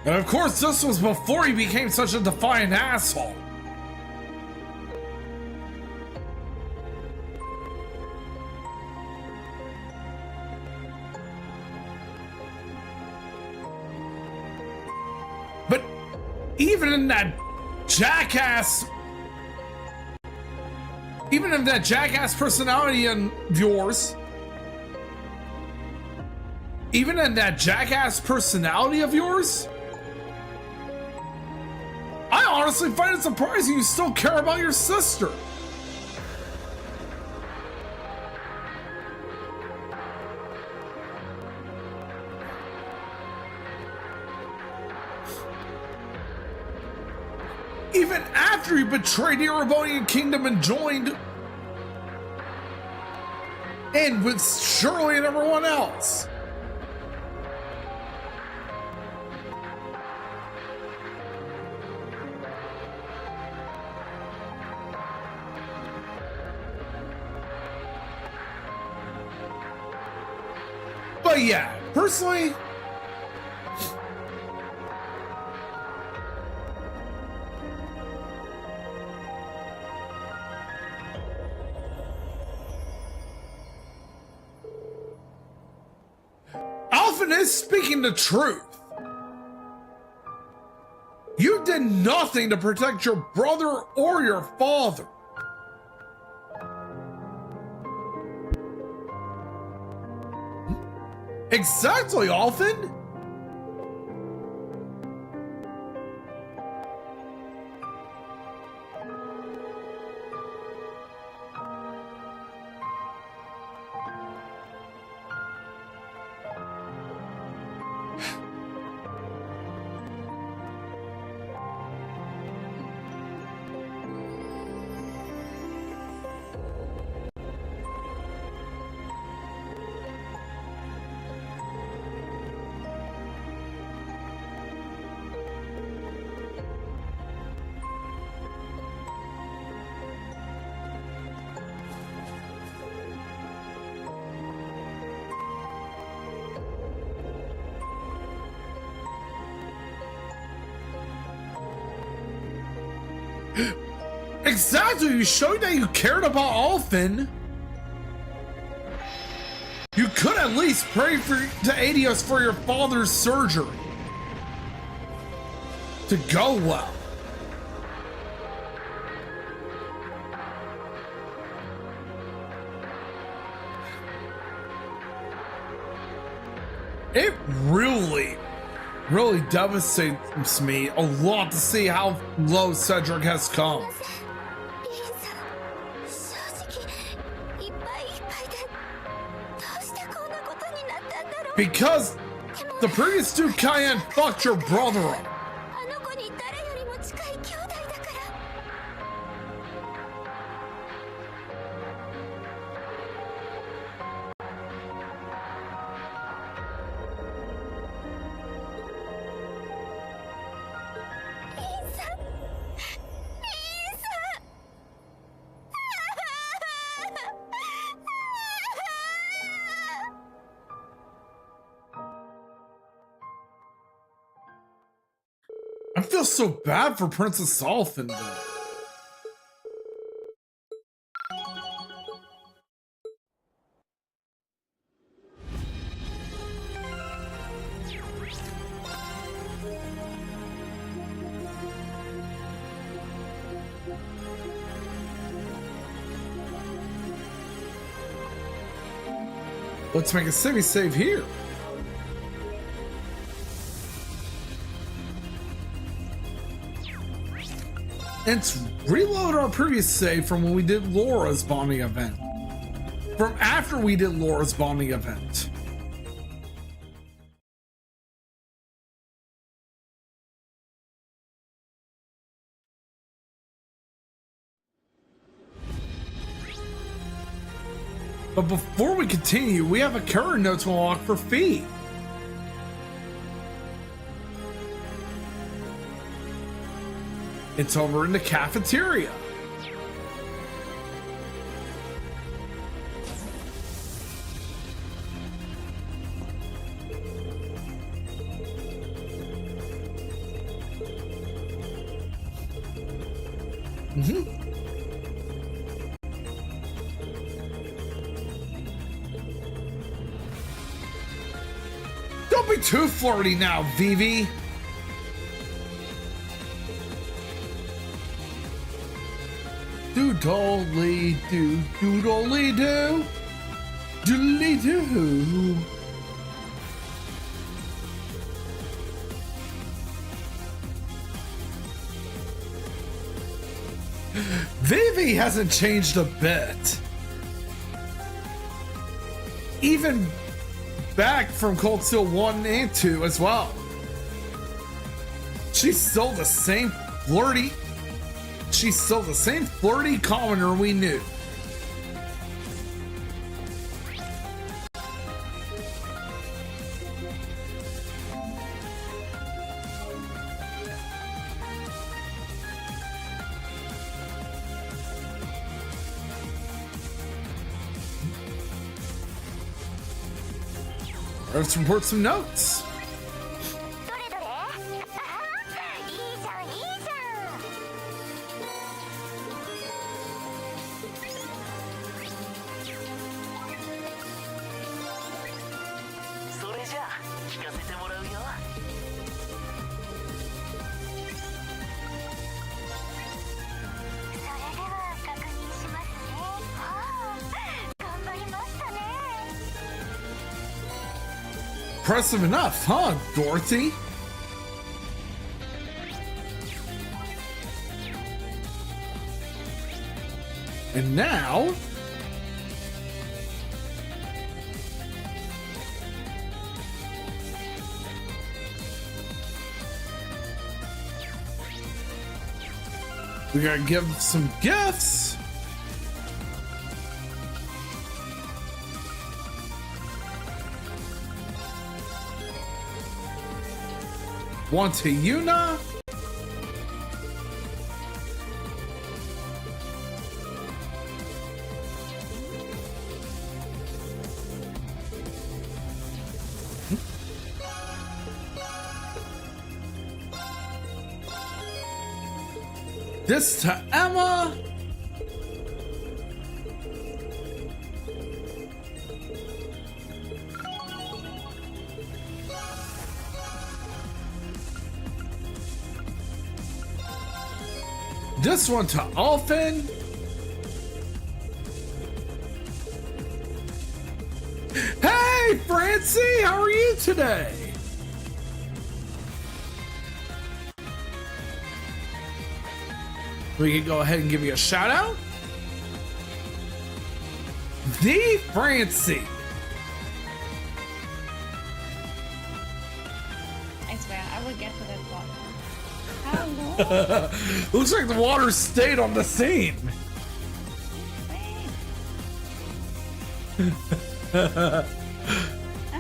[SPEAKER 3] And of course, this was before he became such a defiant asshole. But even in that jackass personality of yours, I honestly find it surprising you still care about your sister. Even after he betrayed the Erebonian kingdom and joined in with Shirley and everyone else. But yeah, personally, Alphen is speaking the truth. You did nothing to protect your brother or your father. Exactly, Alphen. Exactly, you showed that you cared about Alphen. You could at least pray to Adios for your father's surgery to go well. It really devastates me a lot to see how low Cedric has come.
[SPEAKER 4] リンさん、正直いっぱいいっぱいでどうしてこんなことになったんだろう。
[SPEAKER 3] Because the previous Duke Cayenne fucked your brother up.
[SPEAKER 4] あの子に誰よりも近い兄弟だから。リンさん、リンさん。
[SPEAKER 3] I feel so bad for Princess Alphen though. Let's make a city save here. Let's reload our previous save from when we did Laura's bonding event. From after we did Laura's bonding event. But before we continue, we have a character note to unlock for Fee. It's over in the cafeteria. Don't be too flirty now, Vivi. Doodly doo, doodly doo, doodly doo. Vivi hasn't changed a bit. Even back from Cold Steel 1 and 2 as well. She's still the same flirty, she's still the same flirty commoner we knew. Let's report some notes.
[SPEAKER 4] どれどれ、あは、いいじゃんいいじゃん。
[SPEAKER 6] それじゃあ聞かせてもらうよ。
[SPEAKER 4] それでは確認しますね。はあ、頑張りましたね。
[SPEAKER 3] Impressive enough, huh, Dorothy? And now... we gotta give some gifts. One to Yuna. This to Emma. This one to Alfin. Hey, Francie, how are you today? We can go ahead and give you a shout out. The Francie.
[SPEAKER 7] I swear, I will get to that spot. Hello.
[SPEAKER 3] Looks like the water stayed on the scene.
[SPEAKER 7] I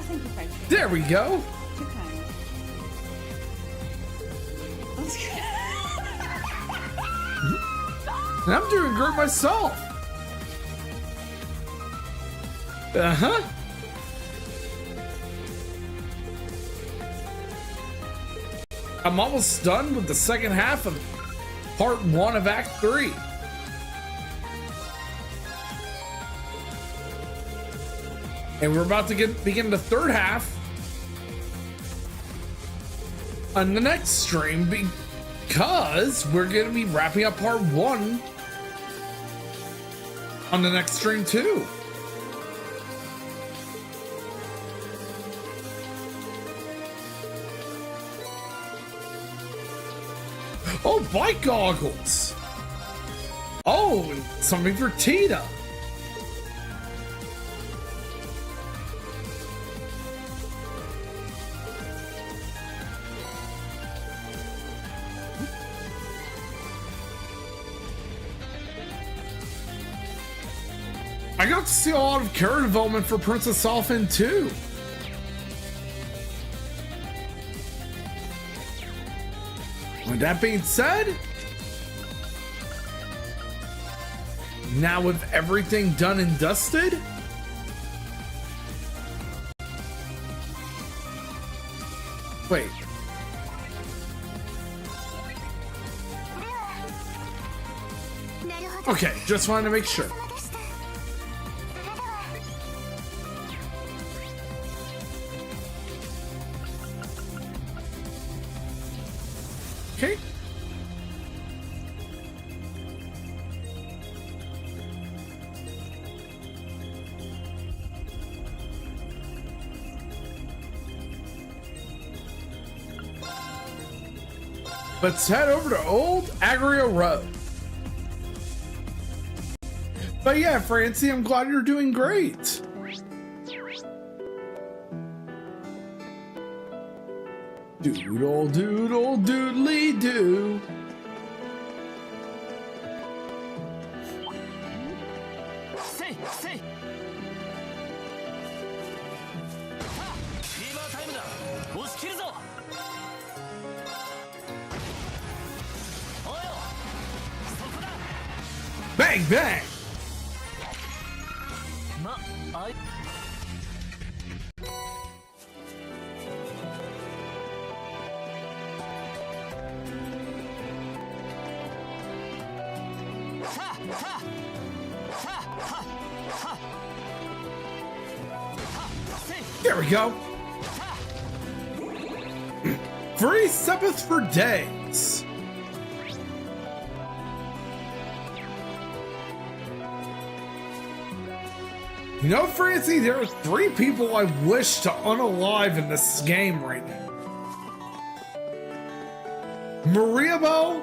[SPEAKER 7] think you're right.
[SPEAKER 3] There we go.
[SPEAKER 7] Too kind. That's good.
[SPEAKER 3] And I'm doing great myself. Uh-huh. I'm almost done with the second half of part 1 of Act 3. And we're about to begin the third half on the next stream because we're going to be wrapping up part 1 on the next stream too. Oh, bike goggles. Oh, and something for Tita. I got to see a lot of character development for Princess Alphin too. With that being said, now with everything done and dusted, wait. Okay, just wanted to make sure. Okay. Let's head over to Old Agrio Road. But yeah, Francie, I'm glad you're doing great. Doodle doodle doodly doo.
[SPEAKER 5] せいせい。さあフィーバータイムだ。押し切るぞ。およそこだ。
[SPEAKER 3] Bang bang.
[SPEAKER 5] まあい。
[SPEAKER 3] There we go. Free Sabbath for days. You know, Francie, there are 3 people I wish to unalive in this game right now. Mariabelle,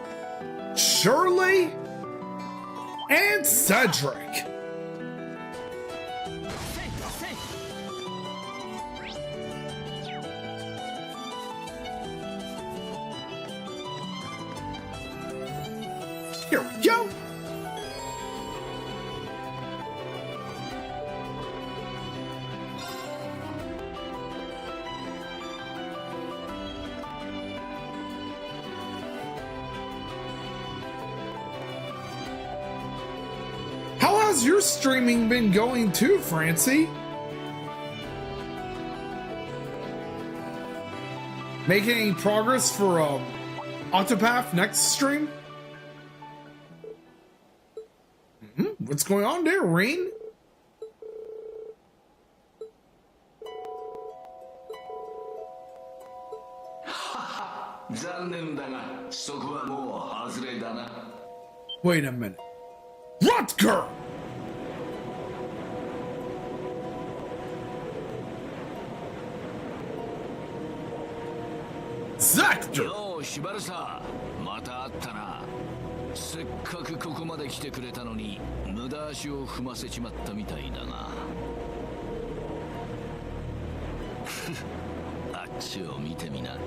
[SPEAKER 3] Shirley, and Cedric. Here we go. How has your streaming been going too, Francie? Making any progress for Octopath next stream? What's going on there, Rain?
[SPEAKER 6] 残念だがそこはもう外れだな。
[SPEAKER 3] Wait a minute. Rutger! Zactor!
[SPEAKER 6] ようしばるさ、また会ったな。せっかくここまで来てくれたのに無駄足を踏ませちまったみたいだな。あっちを見てみな。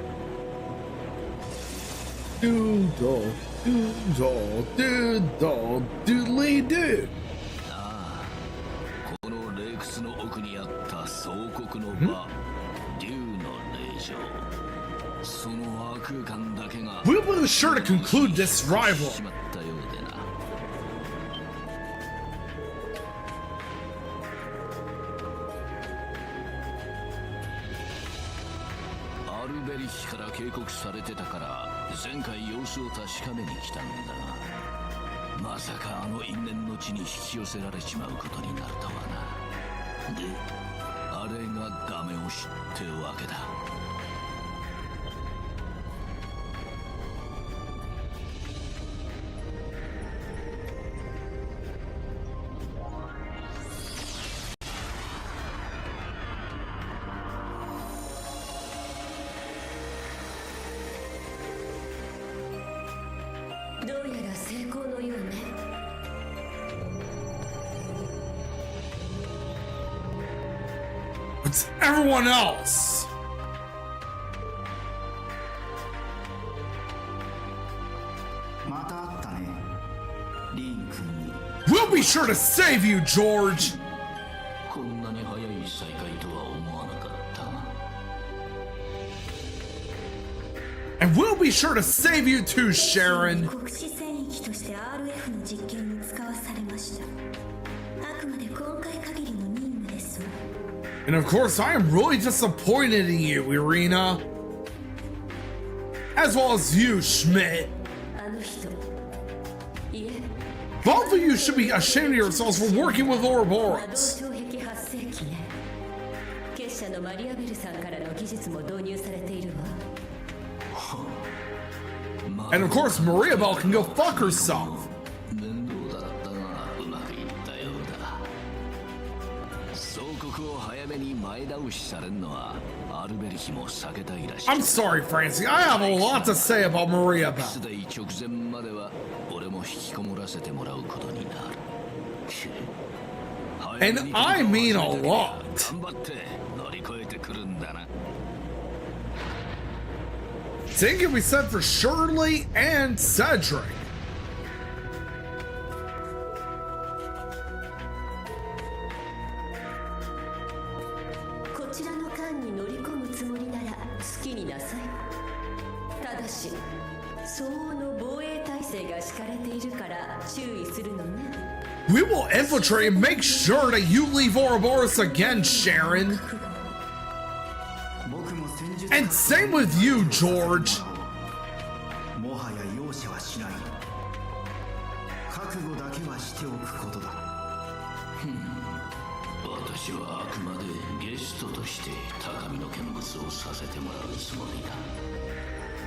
[SPEAKER 3] Doodle, doodle, doodle, doodly doo.
[SPEAKER 6] ああ、この霊窟の奥にあった総国の場、竜の霊場。その悪感だけが
[SPEAKER 3] We'll be sure to conclude this rival.
[SPEAKER 6] しまったようでな。アルベリヒから警告されてたから前回様子を確かめに来たんだが、まさかあの因縁の地に引き寄せられちまうことになるとはな。で、あれがダメ押しってわけだ。
[SPEAKER 4] どうやら成功のようね。
[SPEAKER 3] It's everyone else.
[SPEAKER 8] また会ったね、リーン君に。
[SPEAKER 3] We'll be sure to save you, George.
[SPEAKER 6] こんなに早い再会とは思わなかった。
[SPEAKER 3] And we'll be sure to save you too, Sharon.
[SPEAKER 4] 国士戦域として RF の実験に使わされました。あくまで今回限りの任務ですわ。
[SPEAKER 3] And of course, I am really disappointed in you, Irina. As well as you, Schmidt.
[SPEAKER 4] あの人、いえ、
[SPEAKER 3] Both of you should be ashamed of yourselves for working with
[SPEAKER 4] 魔導
[SPEAKER 3] Ouroboros.
[SPEAKER 4] 障壁発生機ね。結社のマリアベルさんからの技術も導入されているわ。
[SPEAKER 3] And of course, Maria Bell can go fuck herself.
[SPEAKER 6] 面倒だったがうまくいったようだ。総国を早めに前倒しされるのはアルベリヒも避けたいらしい。
[SPEAKER 3] I'm sorry, Francie. I have a lot to say about Maria Bell.
[SPEAKER 6] すでに直前までは俺も引きこもらせてもらうことになる。
[SPEAKER 3] And I mean a lot.
[SPEAKER 6] 頑張って乗り越えてくるんだな。
[SPEAKER 3] Same can be said for Shirley and Cedric.
[SPEAKER 9] 艦に乗り込むつもりなら好きになさい。ただし相応の防衛体制が敷かれているから注意するのね。
[SPEAKER 3] We will infiltrate and make sure that you leave Ouroboros again, Sharon.
[SPEAKER 8] 僕も戦術
[SPEAKER 3] And same with you, George.
[SPEAKER 8] もはや容赦はしない。覚悟だけはしておくことだ。
[SPEAKER 6] 私はあくまでゲストとして高みの見物をさせてもらうつもりだ。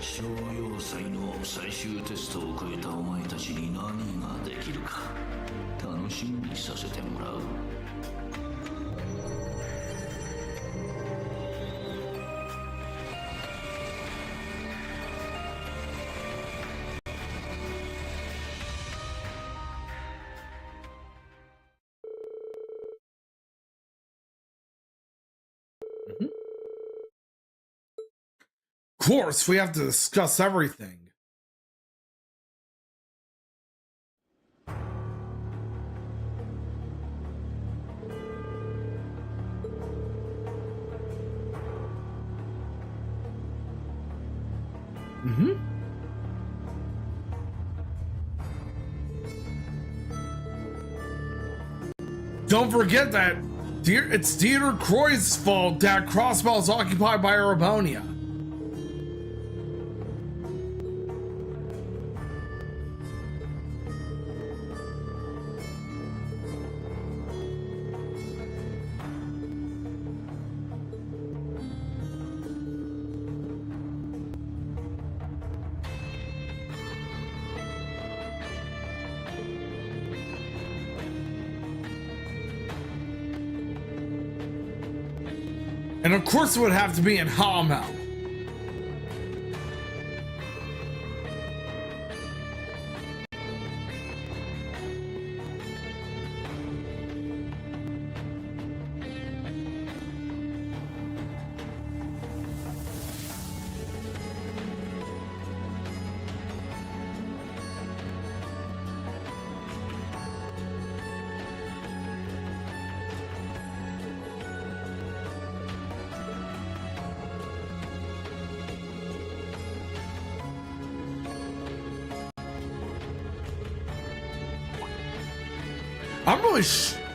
[SPEAKER 6] 商用祭の最終テストを超えたお前たちに何ができるか楽しみにさせてもらう。
[SPEAKER 3] Of course, we have to discuss everything. Don't forget that it's Theodore Croy's fault that Crossbell is occupied by Arabonia. And of course it would have to be in Hamel.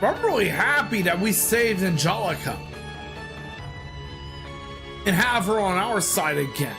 [SPEAKER 3] I'm really happy that we saved Angelica and have her on our side again.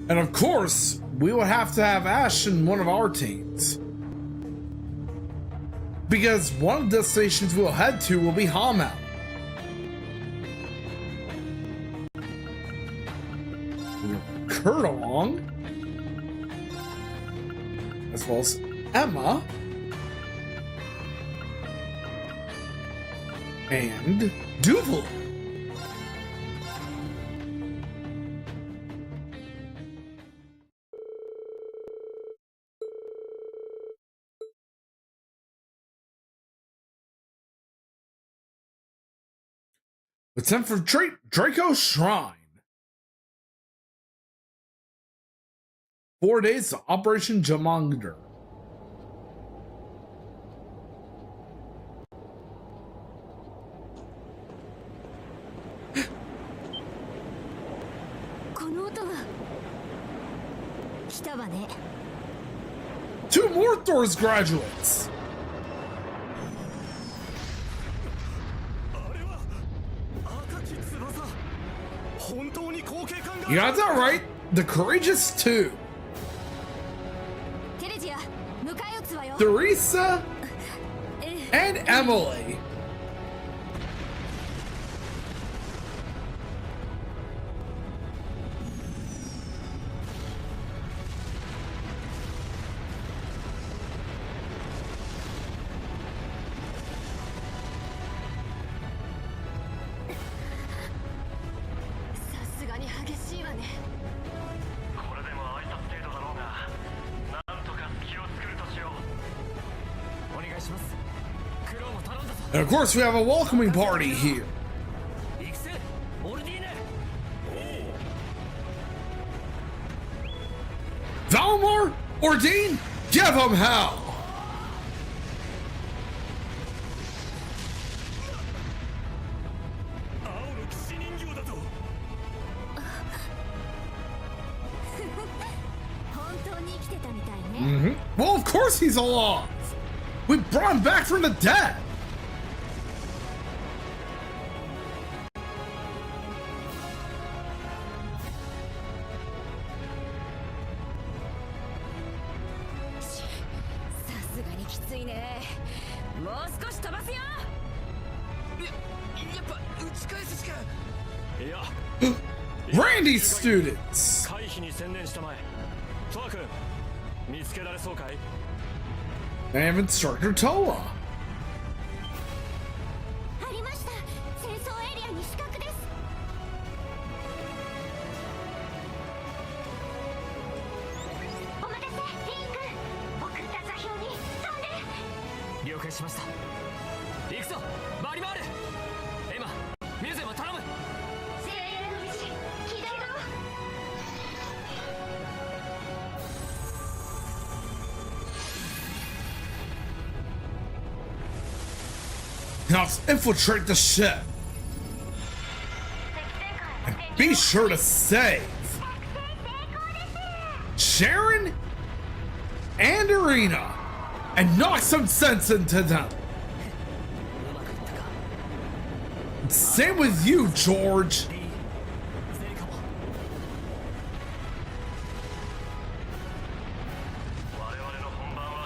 [SPEAKER 3] And of course, we will have to have Ash in one of our teams. Because one of the destinations we'll head to will be Hamel. We'll Kurt along. As well as Emma. And Duval. Let's infiltrate Draco's Shrine. 4 days to Operation Jamander. Two more Thor's graduates. You got that right. The courageous two.
[SPEAKER 4] テレジア迎え撃つわよ
[SPEAKER 3] Teresa and Emily. And of course, we have a welcoming party here. Valmar or Dean, give him hell. Well, of course he's alive. We brought him back from the dead. Randy's students. And instructor Toa.
[SPEAKER 4] ありました戦争エリアに死角ですお待たせリン君送った座標に飛んで
[SPEAKER 5] 了解しました。行くぞバリバール。エマミューゼも頼む。
[SPEAKER 4] 精鋭の道起動
[SPEAKER 3] Now let's infiltrate the ship. And be sure to save Sharon and Irina and knock some sense into them. Same with you, George.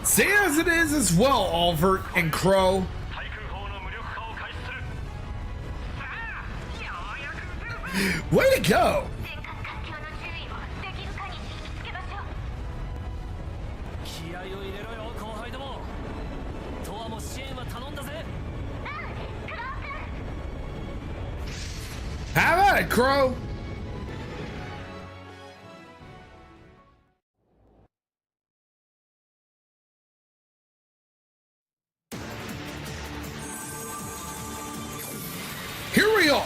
[SPEAKER 3] Say as it is as well, Oliver and Crow. Way to go!
[SPEAKER 4] 全艦環境の注意をできる限り引きつけましょう
[SPEAKER 5] 気合を入れろよ後輩ども。トアも支援は頼んだぜ。
[SPEAKER 4] クロウ君
[SPEAKER 3] Have at it, Crow! Here we are!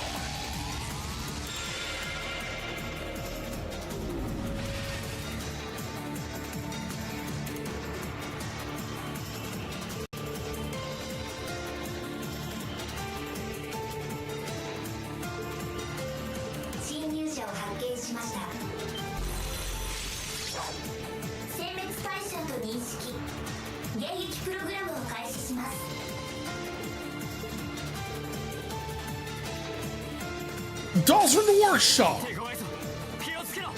[SPEAKER 3] Dolls from the workshop!
[SPEAKER 5] 手強いぞ気をつけろ。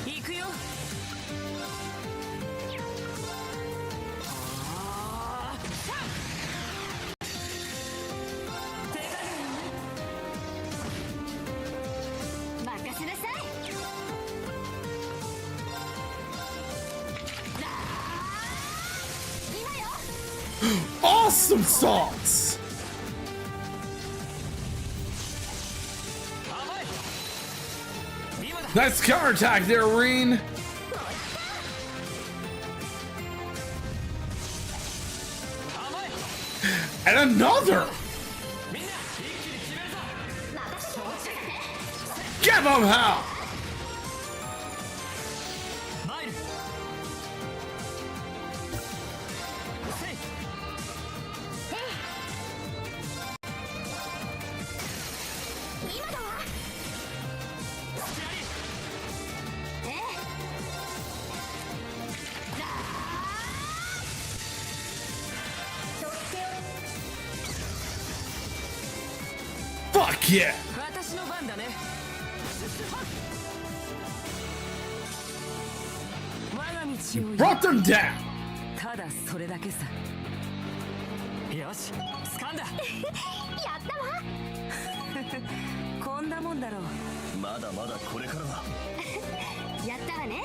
[SPEAKER 5] 行くよ。
[SPEAKER 4] 任せなさい
[SPEAKER 3] Awesome sauce! Nice counterattack there, Reen. And another! Give him hell! Yeah.
[SPEAKER 9] 私の番だね。我が道を
[SPEAKER 3] Brought them down.
[SPEAKER 9] ただそれだけさ。
[SPEAKER 5] よし掴んだ。
[SPEAKER 4] やったわ。
[SPEAKER 9] こんなもんだろう。
[SPEAKER 5] まだまだこれからだ。
[SPEAKER 4] やったわね。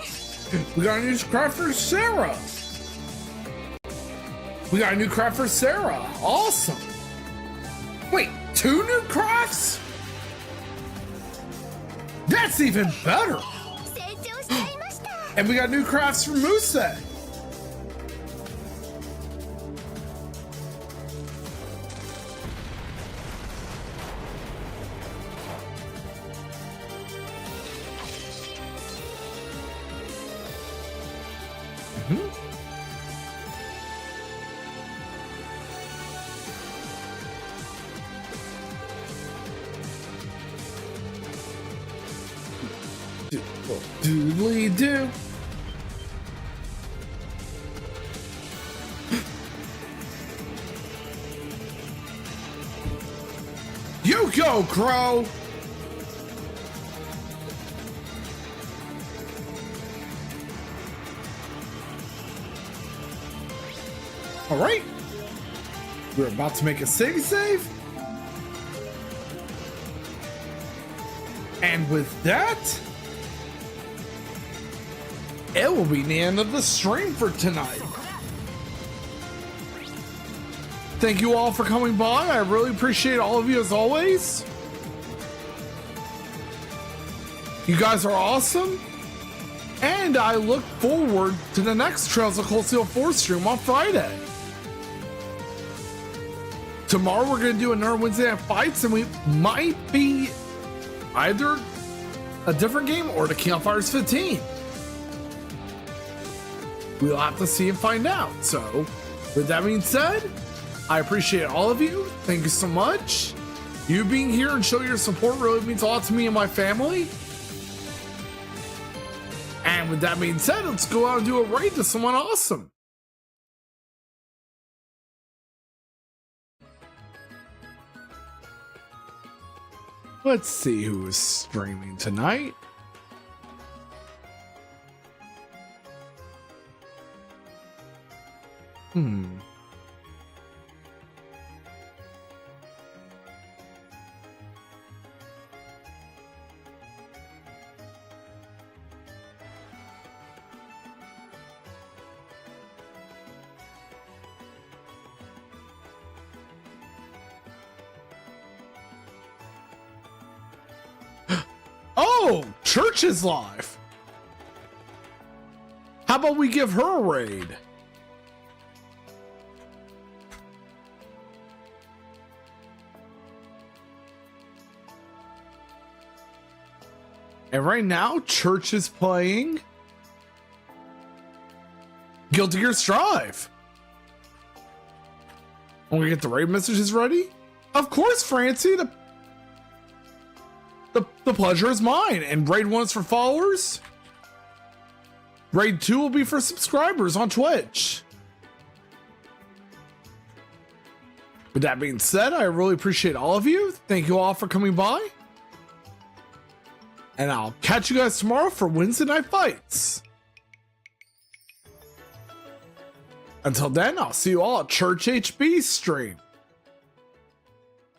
[SPEAKER 3] We got a new craft for Sarah. We got a new craft for Sarah. Awesome. Wait, 2 new crafts? That's even better.
[SPEAKER 4] 成長しちゃいました。
[SPEAKER 3] And we got new crafts for Muse. Doodly do. You go, Crow. All right. We're about to make a save. And with that, it will be the end of the stream for tonight. Thank you all for coming by. I really appreciate all of you as always. You guys are awesome. And I look forward to the next Trails of Cold Steel 4 stream on Friday. Tomorrow we're going to do another Wednesday Night Fights, and we might be either a different game or the King of Fighters 15. We'll have to see and find out. So, with that being said, I appreciate all of you. Thank you so much. You being here and showing your support really means a lot to me and my family. And with that being said, let's go out and do a raid to someone awesome. Let's see who is streaming tonight. Oh, Church is live. How about we give her a raid? And right now, Church is playing Guilty Gear Strive. I'm gonna get the raid messages ready. Of course, Francie, the pleasure is mine. And raid 1 is for followers. Raid 2 will be for subscribers on Twitch. With that being said, I really appreciate all of you. Thank you all for coming by. And I'll catch you guys tomorrow for Wednesday Night Fights. Until then, I'll see you all at Church HB stream.